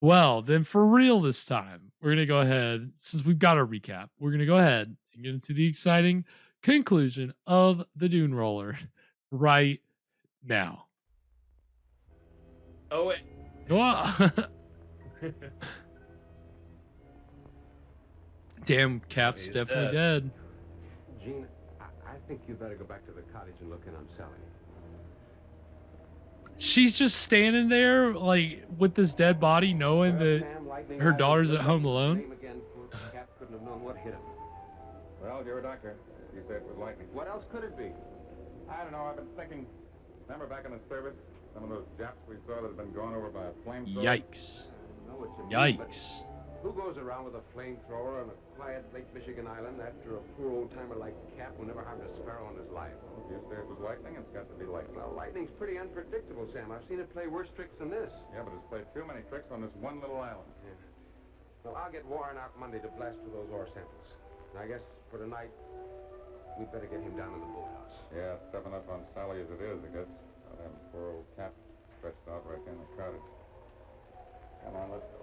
Well, then for real this time, we're going to go ahead, since we've got a recap, we're going to go ahead and get into the exciting conclusion of the Dune Roller right now. Oh, wait. Damn, Cap's definitely dead. Gene, I think you better go back to the cottage and look in on Sally. She's just standing there, with this dead body, knowing that her daughter's at home alone. Cap couldn't have known what hit him. Well, you're a doctor. You said it was lightning. What else could it be? I don't know. I've been thinking. Remember back in the service, some of those Japs we saw that had been gone over by a flamethrower? Yikes. I know what you mean, Yikes. Who goes around with a flamethrower on a quiet Lake Michigan island after a poor old-timer like Cap who never harmed a sparrow in his life? Well, you say it was lightning, it's got to be lightning. Well, lightning's pretty unpredictable, Sam. I've seen it play worse tricks than this. Yeah, but it's played too many tricks on this one little island. Yeah. Well, I'll get Warren out Monday to blast through those ore samples. And I guess for tonight, we'd better get him down in the boathouse. Yeah, it's tough enough on Sally as it is, I guess. I'll have poor old Cap stretched out right there in the cottage. Come on, let's go.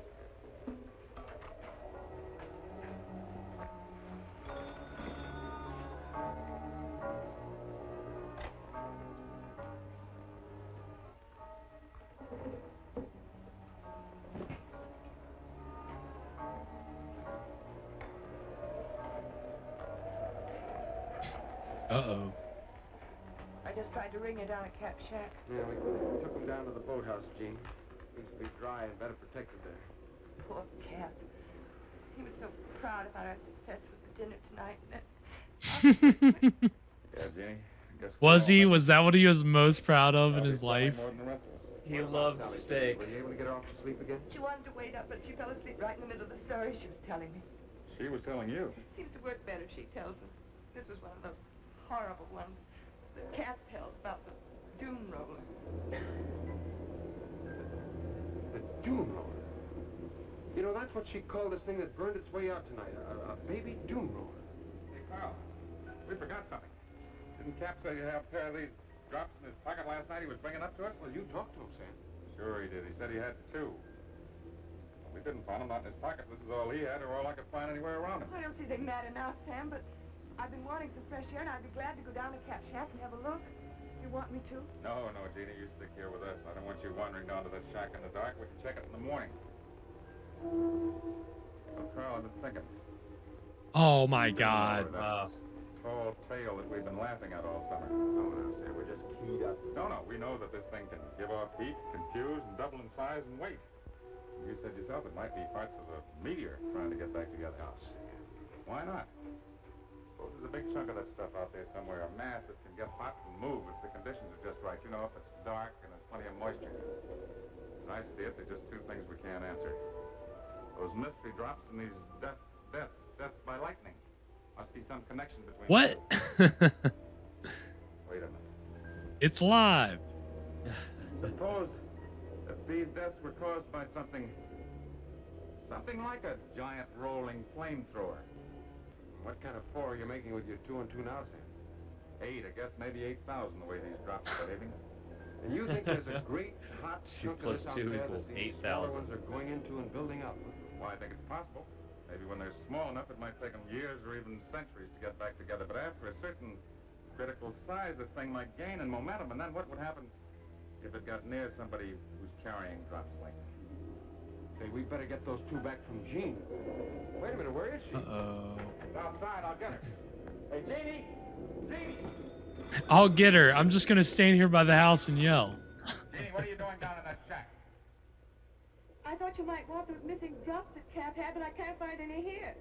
Uh-oh. I just tried to ring you down at Cap's shack. Yeah, we took him down to the boathouse, Gene. Needs to be dry and better protected there. Poor Cap. He was so proud about our success with the dinner tonight. Yeah, Jenny. Was he? Was that what he was most proud of in his life? More than the rest of us. He loved steak. Were you able to get her off to sleep again? She wanted to wait up, but she fell asleep right in the middle of the story she was telling me. She was telling you. Seems to work better, she tells them. This was one of those horrible ones that Cap tells about the Dune roller. The Dune roller? You know, that's what she called this thing that burned its way out tonight. A baby Dune roller. Hey, Carl. We forgot something. Didn't Cap say you have a pair of these drops in his pocket last night he was bringing up to us? Well, you talked to him, Sam. Sure he did. He said he had two. We couldn't find them, not in his pocket. This is all he had, or all I could find anywhere around him. I don't see they matter now, Sam, but I've been wanting some fresh air, and I'd be glad to go down to Cap Shack and have a look. You want me to? No, Jeannie, you stick here with us. I don't want you wandering down to that shack in the dark. We can check it in the morning. Oh, Carl, I've been thinking. Oh my God. Tall tale that we've been laughing at all summer. No, Sam, we're just keyed up. No, we know that this thing can give off heat, confuse, and double in size and weight. You said yourself it might be parts of a meteor trying to get back together. Oh, Sam. Why not? Suppose there's a big chunk of that stuff out there somewhere, a mass that can get hot and move if the conditions are just right. You know, if it's dark and there's plenty of moisture. As I see it, there's just two things we can't answer. Those mystery drops and these deaths by lightning. Must be some connection between What? Wait a minute. It's live. Suppose that these deaths were caused by something like a giant rolling flamethrower. What kind of four are you making with your 2 and 2 now, Sam? 8, I guess, maybe 8,000 the way these drops are behaving. And you think there's a great hot 2 chunk of plus this 2 out there equals that these smaller 8,000. ones are going into and building up? Well, I think it's possible. Maybe when they're small enough, it might take them years or even centuries to get back together. But after a certain critical size, this thing might gain in momentum. And then what would happen if it got near somebody who's carrying drops like that? Say, we better get those 2 back from Jean. Wait a minute, where is she? Uh-oh. Outside, I'll get her. Hey, Jeannie! Jeannie! I'll get her. I'm just gonna stand here by the house and yell. Jeannie, what are you doing down in that shack? I thought you might want those missing drops that Cap had, but I can't find any here.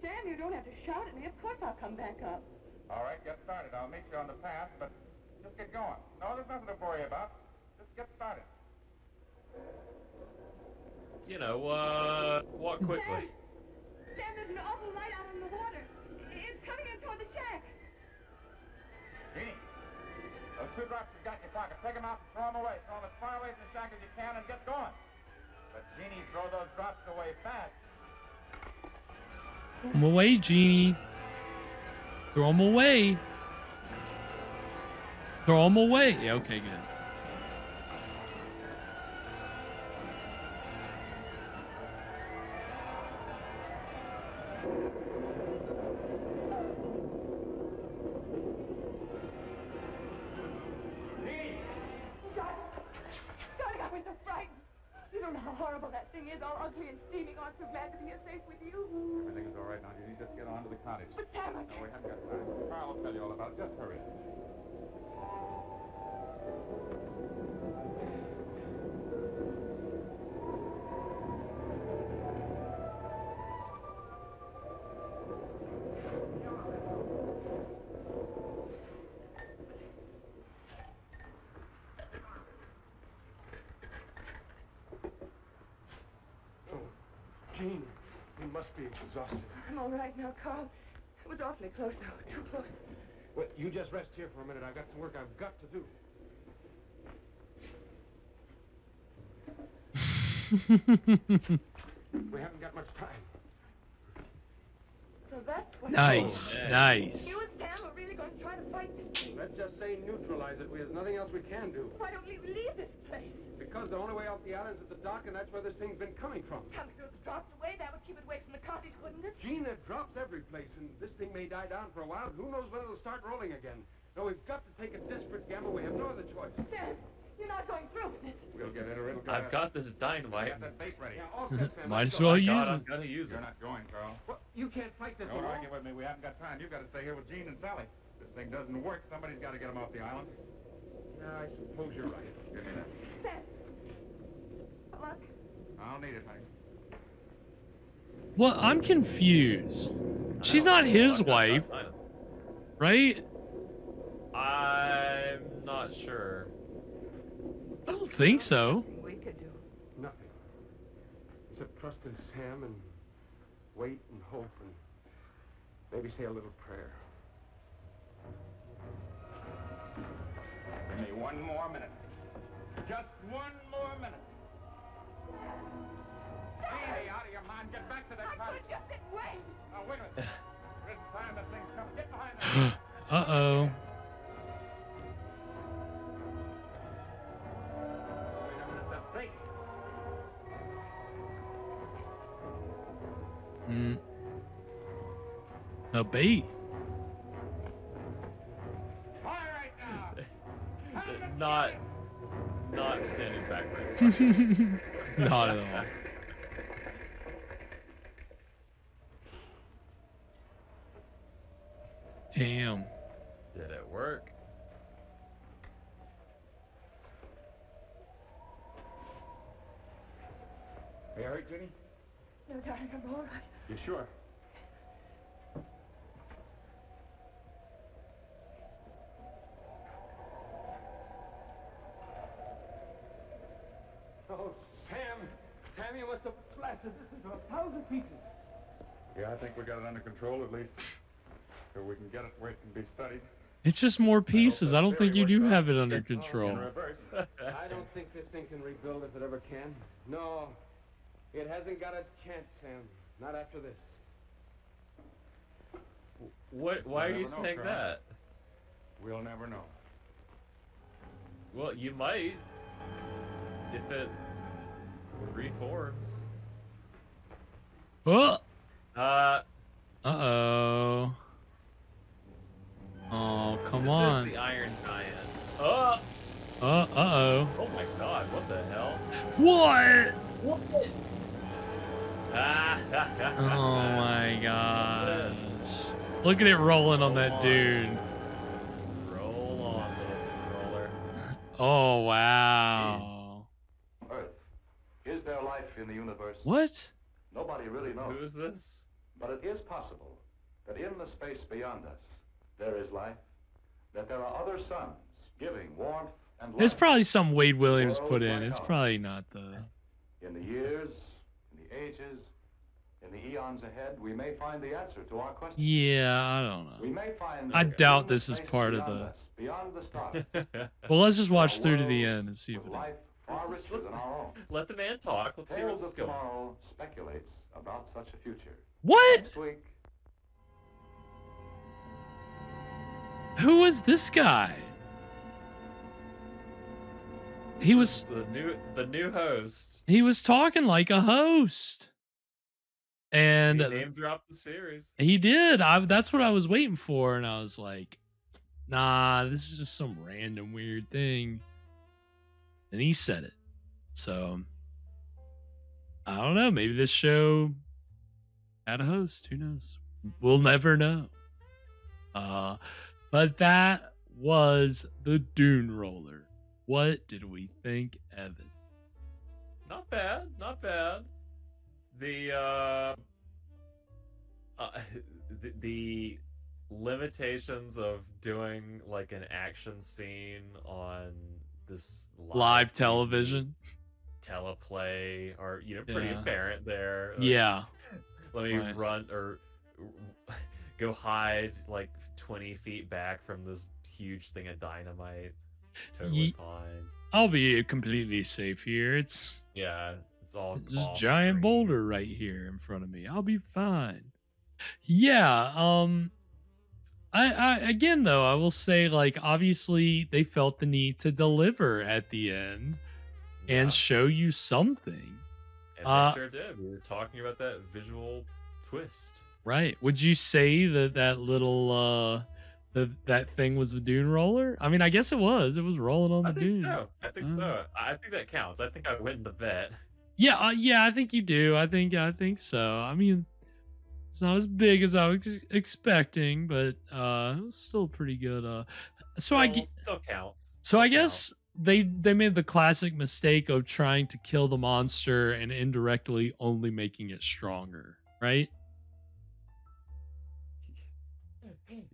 Sam, you don't have to shout at me. Of course I'll come back up. All right, get started. I'll meet you on the path, but just get going. No, there's nothing to worry about. Just get started. You know, walk quickly. Sam, there's an awful light out on the water. It's coming in toward the shack. Jeannie, those 2 drops you've got in your pocket, take them out and throw them away. Throw them as far away from the shack as you can and get going. But, Jeannie, throw those drops away fast. Throw 'em away, Jeannie. Throw 'em away. Throw 'em away. Yeah, okay, good. Darling, I was so frightened. You don't know how horrible that thing is, all ugly and steaming. Oh, I'm so glad to be here safe with you. Everything's all right now, Jeannie. Just get on to the cottage. But Sam, I No, we haven't got time. Carl will tell you all about it. Just hurry. Jean, you must be exhausted. I'm all right now, Carl. It was awfully close, though. Too close. Well, you just rest here for a minute. I've got some work I've got to do. We haven't got much time. So that's what Nice, nice. You and Sam are really going to try to fight this thing. Let's just say neutralize it. There's nothing else we can do. Why don't we leave this place? Because the only way off the island's at the dock, and that's where this thing's been coming from. Come through the drops away. That would keep it away from the cottage, wouldn't it? Gene, it drops every place, and this thing may die down for a while. Who knows when it'll start rolling again? No, we've got to take a desperate gamble. We have no other choice. Sam, you're not going through with it. We'll get it or it'll go. I've got this dynamite. Got that bait ready. Yeah, all set, Sam. Might Let's as go. well My use God, it. I'm gonna use You're it. not going, Carl. Well, you can't fight this Don't alone. argue with me. We haven't got time. You've got to stay here with Gene and Sally. This thing doesn't work. Somebody's got to get them off the island. Yeah, I suppose you're right. Give me that. Sam. Look. I'll need it, honey. Well, I'm confused. She's not his wife, right? I'm not sure. I don't think so. We could do. Nothing. Except trust in Sam and wait and hope and maybe say a little prayer. Give me one more minute. Just one more minute. Jeannie, out of your mind. Get back to that I cottage. could just sit and wait. Now, wait a minute. There isn't time. That thing's coming. Get behind that. Uh-oh. A bait. Not standing back very far. Not at all. Damn. Did it work? Are you hurt, Judy? No, darling, I'm all right. You sure? Oh, Sam! Sam, you must have blasted this into 1,000 pieces. Yeah, I think we got it under control, at least. So we can get it where it can be studied. It's just more pieces. I don't think you do have it under control. I don't think this thing can rebuild if it ever can. No, it hasn't got a chance, Sam. Not after this. What? Why are you saying that? We'll never know. Well, you might. If it reforms. Oh! Uh-oh. Oh, come this on. This is the Iron Giant. Oh! Uh-oh. Oh my god, what the hell? What? What? Oh my gosh. Look at it rolling on that dude. Roll on, little roller. Oh, wow. Earth. Is there life in the universe? What? Nobody really knows. Who is this? But it is possible that in the space beyond us, there is life, that there are other suns giving warmth and light. It's probably some Wade Williams put in. It's probably not the... In the years, in the ages, in the eons ahead, we may find the answer to our question. Yeah, I don't know. We may find I doubt this is part of the... Beyond the stars. Well, let's just watch through to the end and see if it... Life far richer than our own. Let the man talk. Let's see what's going on. Tomorrow speculates about such a future. What? Next week, Who is this guy? He was the new host. He was talking like a host. And he name dropped the series. He did. That's what I was waiting for, and I was like, nah, this is just some random weird thing. And he said it. So I don't know. Maybe this show had a host. Who knows? We'll never know. But that was the Dune roller. What did we think, Evan? Not bad. Not bad. The the limitations of doing like an action scene on this live television teleplay are pretty apparent there. Like, yeah. Let me run or go hide like 20 feet back from this huge thing of dynamite. Totally fine. I'll be completely safe here. It's all this giant boulder right here in front of me. I'll be fine. Yeah. I again though, I will say, like, obviously they felt the need to deliver at the end and show you something. And they sure did. We were talking about that visual twist. Right. Would you say that little that thing was the Dune roller? I mean, I guess it was. It was rolling on the Dune. I think so. I think that counts. I think I win the bet. Yeah, yeah, I think you do. I think so. I mean, it's not as big as I was expecting, but it was still pretty good. Still counts. So I guess they made the classic mistake of trying to kill the monster and indirectly only making it stronger, right?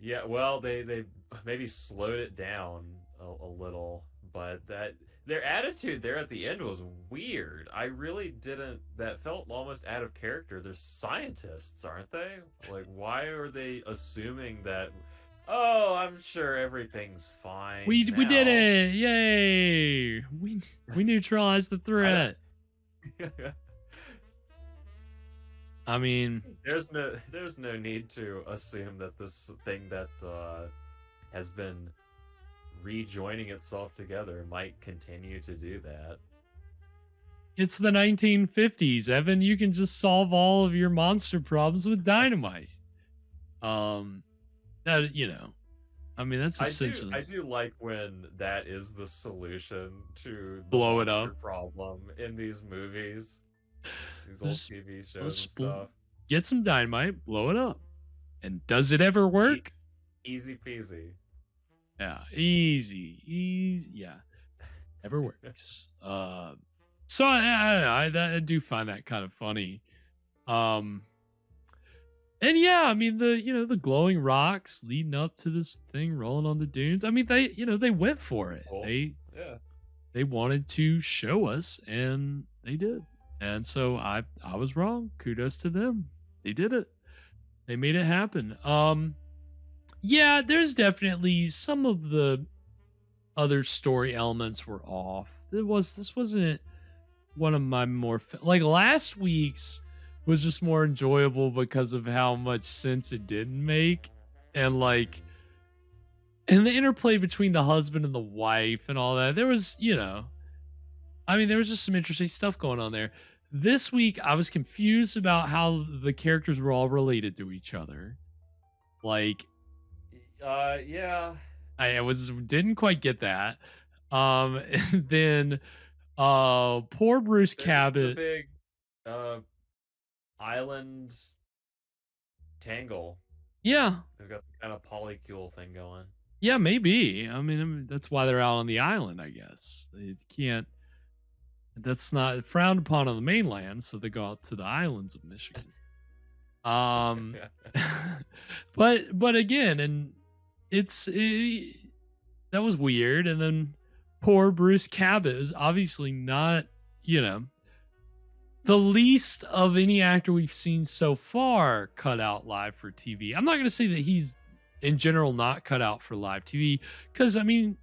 Yeah, well, they maybe slowed it down a little, but their attitude there at the end was weird. I really didn't. That felt almost out of character. They're scientists, aren't they? Like, why are they assuming that? Oh, I'm sure everything's fine. We did it! Yay! We neutralized the threat. I mean, there's no need to assume that this thing that has been rejoining itself together might continue to do that. It's the 1950s, Evan. You can just solve all of your monster problems with dynamite. That, you know, I mean, that's essentially. I do like when that is the solution to the Blow it monster up. problem in these movies, these old TV shows and stuff. Get some dynamite, blow it up. And does it ever work? Easy peasy. Yeah, easy. Yeah, never works. So I do find that kind of funny. And yeah, I mean the glowing rocks leading up to this thing rolling on the dunes. I mean they went for it. Cool. They wanted to show us, and they did. And so I was wrong. Kudos to them. They did it. They made it happen. Yeah, there's definitely some of the other story elements were off. This wasn't one of my more like last week's was just more enjoyable because of how much sense it didn't make, and like, and the interplay between the husband and the wife and all that. There was, I mean, there was just some interesting stuff going on there. This week, I was confused about how the characters were all related to each other. Like, yeah, I didn't quite get that. And then, poor Bruce Cabot. The big, island tangle. Yeah, They've got the kind of polycule thing going. Yeah, maybe. I mean, that's why they're out on the island, I guess. They can't. That's not frowned upon on the mainland, so they go out to the islands of Michigan. But again, and that was weird. And then poor Bruce Cabot is obviously not, the least of any actor we've seen so far cut out live for TV. I'm not going to say that he's in general not cut out for live TV, because I mean,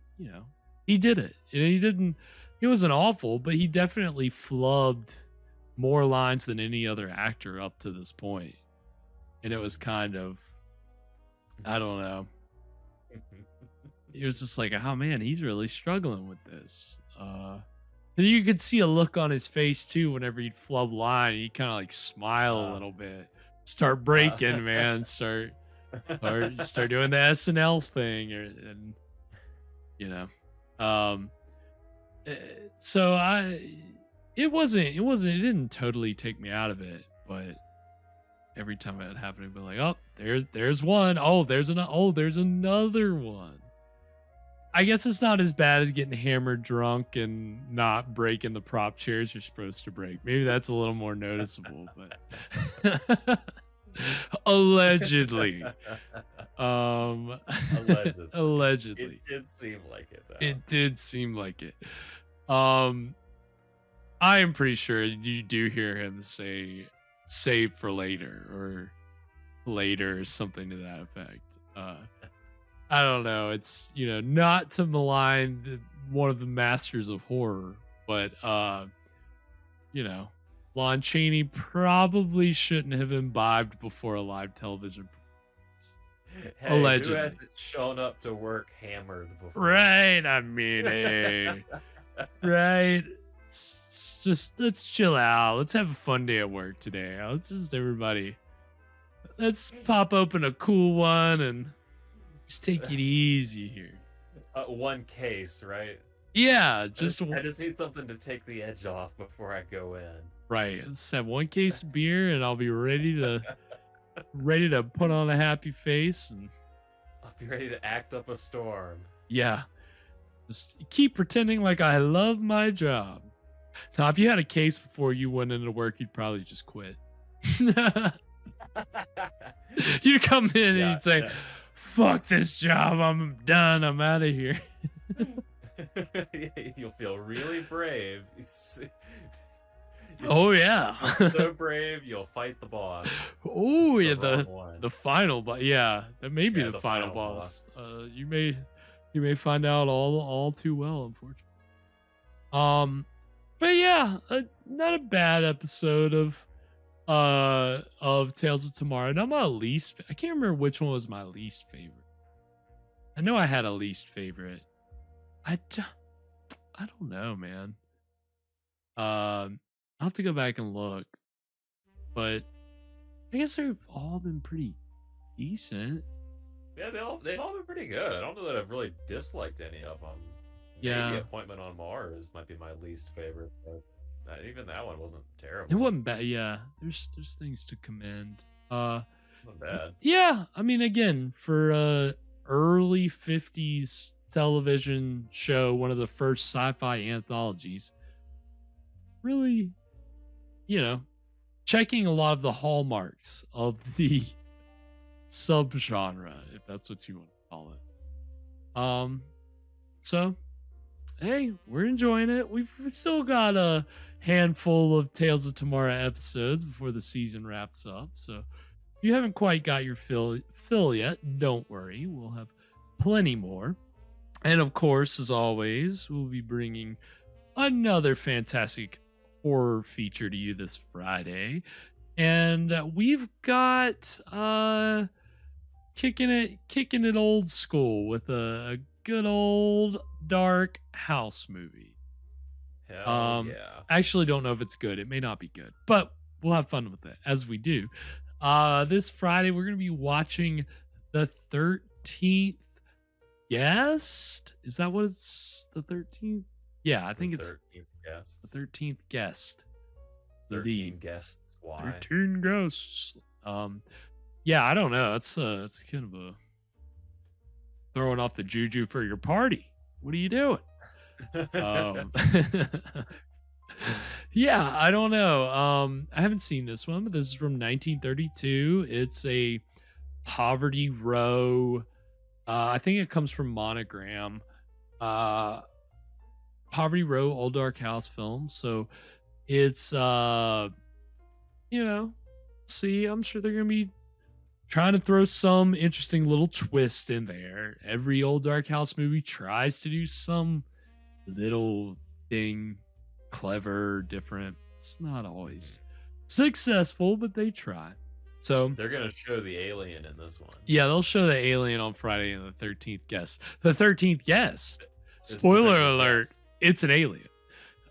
he did it. He wasn't awful, but he definitely flubbed more lines than any other actor up to this point. And it was kind of, I don't know. It was just like, oh man, he's really struggling with this. And you could see a look on his face too whenever he'd flub line. He'd kind of like smile a little bit, start breaking, man, start doing the SNL thing, So it didn't totally take me out of it, but every time it happened, I'd be like, oh, there's one. Oh, there's another one. I guess it's not as bad as getting hammered drunk and not breaking the prop chairs you're supposed to break. Maybe that's a little more noticeable, but allegedly. Allegedly. It did seem like it, though. It did seem like it. I am pretty sure you do hear him say save for later or something to that effect. I don't know. It's, not to malign one of the masters of horror, but, Lon Chaney probably shouldn't have imbibed before a live television performance. Hey, Allegedly. Who hasn't shown up to work hammered before? Right. I mean, hey. Right. Let's chill out. Let's have a fun day at work today. Let's pop open a cool one and just take it easy here. One case, right? Yeah, I just need something to take the edge off before I go in. Right. Let's have one case of beer, and I'll be ready to put on a happy face, and I'll be ready to act up a storm. Yeah, just keep pretending like I love my job. Now, if you had a case before you went into work, you'd probably just quit. You'd come in and you'd say, fuck this job, I'm done, I'm out of here. You'll feel really brave. Oh yeah. So brave, you'll fight the boss. Oh yeah, the final boss. Yeah, that may be the final boss. You may find out all too well, unfortunately. But yeah, not a bad episode of Tales of Tomorrow. Not my least. I can't remember which one was my least favorite. I know I had a least favorite. I don't know, man. I'll have to go back and look, but I guess they've all been pretty decent. Yeah, they've all been pretty good. I don't know that I've really disliked any of them. Yeah. Maybe Appointment on Mars might be my least favorite, but even that one wasn't terrible. It wasn't bad. Yeah, there's things to commend. Not bad. Yeah, I mean, again, for early 50s television show, one of the first sci-fi anthologies, really, checking a lot of the hallmarks of the subgenre, if that's what you want to call it. So, hey, we're enjoying it. We've still got a handful of Tales of Tomorrow episodes before the season wraps up. So, if you haven't quite got your fill yet, don't worry. We'll have plenty more. And of course, as always, we'll be bringing another fantastic horror feature to you this Friday. And we've got kicking it old school with a good old dark house movie. Hell yeah. I actually don't know if it's good. It may not be good, but we'll have fun with it as we do. This Friday, we're going to be watching The 13th Guest. Is that what it's? The 13th? Yeah, I think it's 13th Guest. The 13th Guest. 13 guests. Why? 13 ghosts. Yeah, I don't know. It's kind of a throwing off the juju for your party. What are you doing? Yeah, I don't know. I haven't seen this one, but this is from 1932. It's a Poverty Row. I think it comes from Monogram. Poverty Row Old Dark House film. So it's see, I'm sure they're gonna be trying to throw some interesting little twist in there. Every Old Dark House movie tries to do some little thing clever, different. It's not always successful, but they try. So they're gonna show the alien in this one. Yeah, they'll show the alien on Friday in The 13th Guest. The 13th Guest. It's Spoiler 13th alert, guest. it's an alien.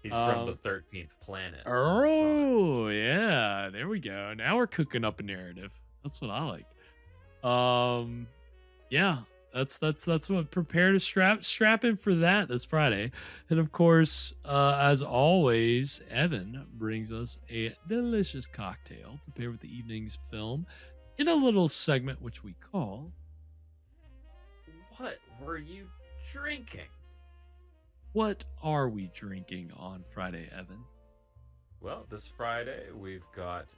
He's from the 13th planet. Oh, yeah. There we go. Now we're cooking up a narrative. That's what I like. Yeah. That's what. Prepare to strap in for that this Friday. And of course, as always, Evan brings us a delicious cocktail to pair with the evening's film in a little segment which we call What were you drinking? What Are We Drinking on Friday, Evan? Well, this Friday we've got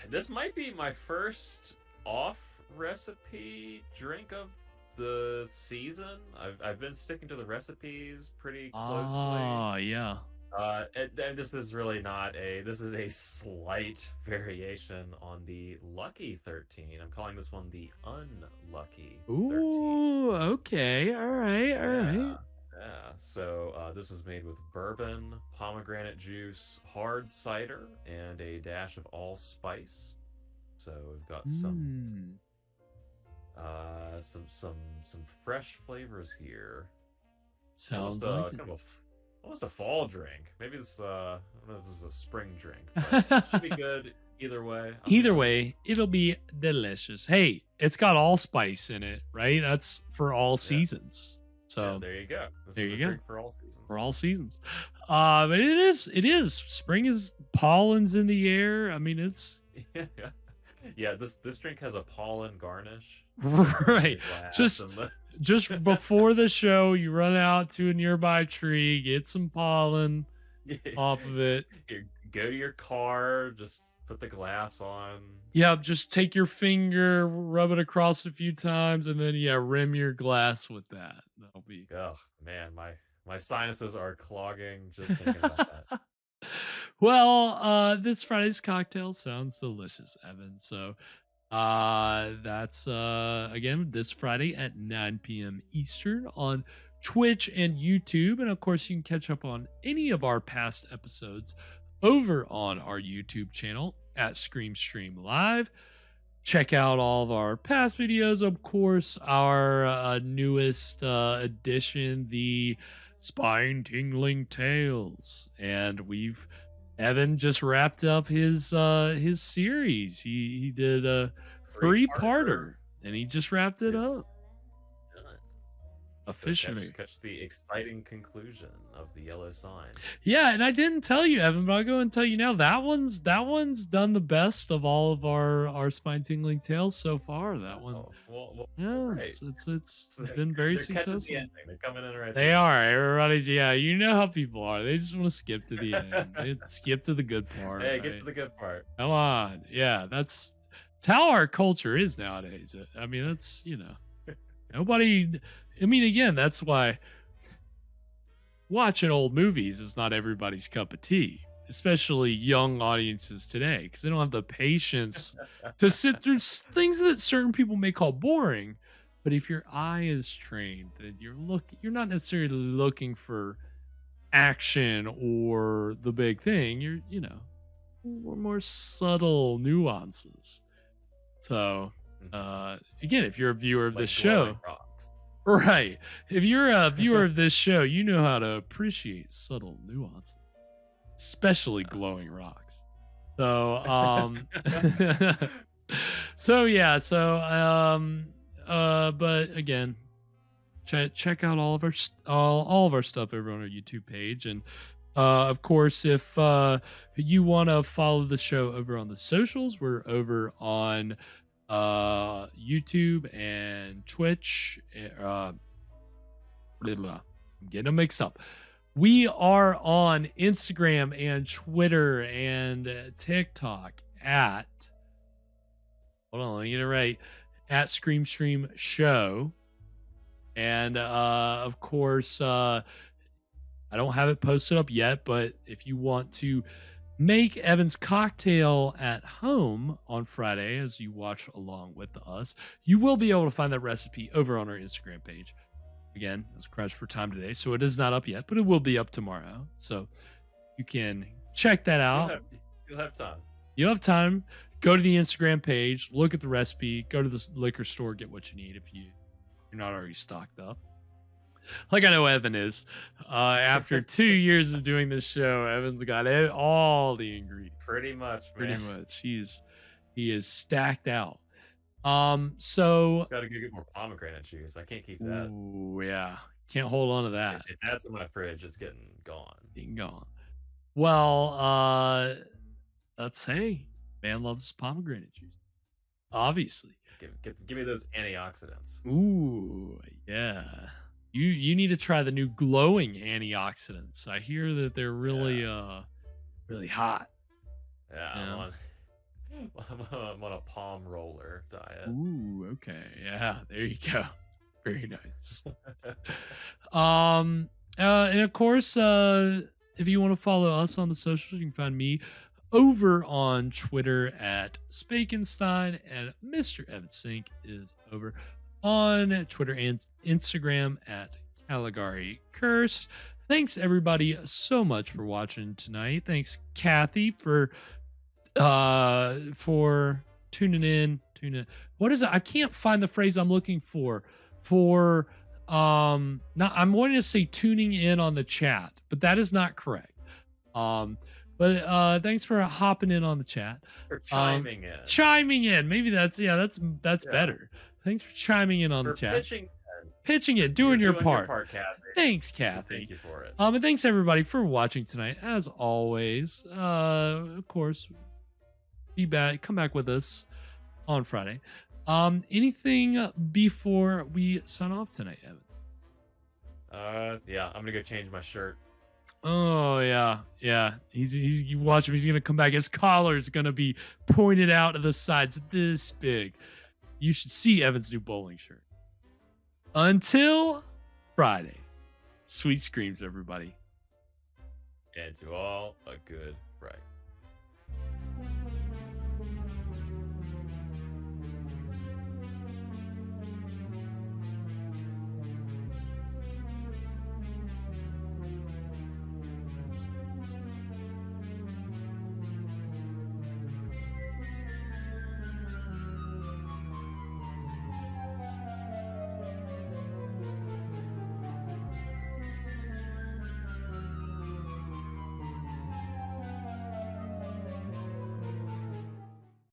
this might be my first off recipe drink of the season. I've been sticking to the recipes pretty closely. Oh, yeah. And this is really not this is a slight variation on the Lucky 13. I'm calling this one the Unlucky 13. Ooh, okay. All right. Yeah. So this is made with bourbon, pomegranate juice, hard cider, and a dash of allspice. So we've got some fresh flavors here. Sounds almost like almost a fall drink. Maybe this I don't know if this is a spring drink, but it should be good either way. Either way, it'll be delicious. Hey, it's got allspice in it, right? That's for all seasons. So yeah, there you go. This is a drink for all seasons. For all seasons. But it is. Spring is pollen's in the air. I mean, it's yeah. This drink has a pollen garnish. Right. Just before the show, you run out to a nearby tree, get some pollen off of it. Go to your car, just put the glass on. Yeah, just take your finger, rub it across a few times, and then rim your glass with that. That'll be. Oh man, my sinuses are clogging just thinking about that. Well, this Friday's cocktail sounds delicious, Evan. So that's again this Friday at 9 p.m. Eastern on Twitch and YouTube. And of course, you can catch up on any of our past episodes over on our YouTube channel at Scream Stream Live. check out all of our past videos. Of course, our newest edition, the Spine-Tingling Tales, and Evan just wrapped up his series. He did a three-parter, and he just wrapped it up. Officially. So catch the exciting conclusion of the Yellow Sign. Yeah, and I didn't tell you, Evan, but I'll go and tell you now. That one's done the best of all of our Spine-Tingling Tales so far. That one, yeah, right. it's been very successful. The ending. They're coming in right. They are. Everybody's you know how people are. They just want to skip to the end. They skip to the good part. Hey, right? get to the good part. Come on, yeah, that's how our culture is nowadays. I mean, that's nobody. I mean, again, that's why watching old movies is not everybody's cup of tea, especially young audiences today, because they don't have the patience to sit through things that certain people may call boring. But if your eye is trained, then you're not necessarily looking for action or the big thing. You're more subtle nuances. So again, if you're a viewer of this show. Right. If you're a viewer of this show, you know how to appreciate subtle nuance, especially glowing rocks. So, but again, check out all of our stuff over on our YouTube page, and of course, if you want to follow the show over on the socials, we're over on YouTube and Twitch. I'm getting them mixed up. We are on Instagram and Twitter and TikTok hold on, let me get it right, at Scream Show. And of course, I don't have it posted up yet, but if you want to make Evan's cocktail at home on Friday as you watch along with us, you will be able to find that recipe over on our Instagram page. Again, it's crunch for time today, so it is not up yet, but it will be up tomorrow. So you can check that out. You'll have time. You'll have time. Go to the Instagram page, look at the recipe, go to the liquor store, get what you need if you're not already stocked up. Like I know Evan is. After 2 years of doing this show, Evan's got all the ingredients. Pretty much, man. Pretty much. He is stacked out. So it's got to get more pomegranate juice. I can't keep that. Ooh, yeah. Can't hold on to that. If that's in my fridge, it's getting gone. Well, let's say man loves pomegranate juice. Obviously. Give me those antioxidants. Ooh, yeah. You need to try the new glowing antioxidants. I hear that they're really really hot. Yeah, I'm on a palm roller diet. Ooh, okay. Yeah, there you go. Very nice. And of course, if you want to follow us on the socials, you can find me over on Twitter at Spakenstein, and Mr. Evan Sink is over on Twitter and Instagram at Caligari Curse. Thanks everybody so much for watching tonight. Thanks Kathy for tuning in. What is it? I can't find the phrase I'm looking for. I'm wanting to say tuning in on the chat, but that is not correct. But thanks for hopping in on the chat. For chiming in. Chiming in. Maybe that's better. Thanks for chiming in on the chat. Pitching it, doing your part. Kathy. Thanks, Kathy. Thank you for it. And thanks everybody for watching tonight. As always, of course, come back with us on Friday. Anything before we sign off tonight, Evan? Yeah, I'm gonna go change my shirt. Oh yeah. He's watch him. He's gonna come back. His collar's gonna be pointed out to the sides this big. You should see Evan's new bowling shirt. Until Friday, sweet screams, everybody. And to all, a good Friday.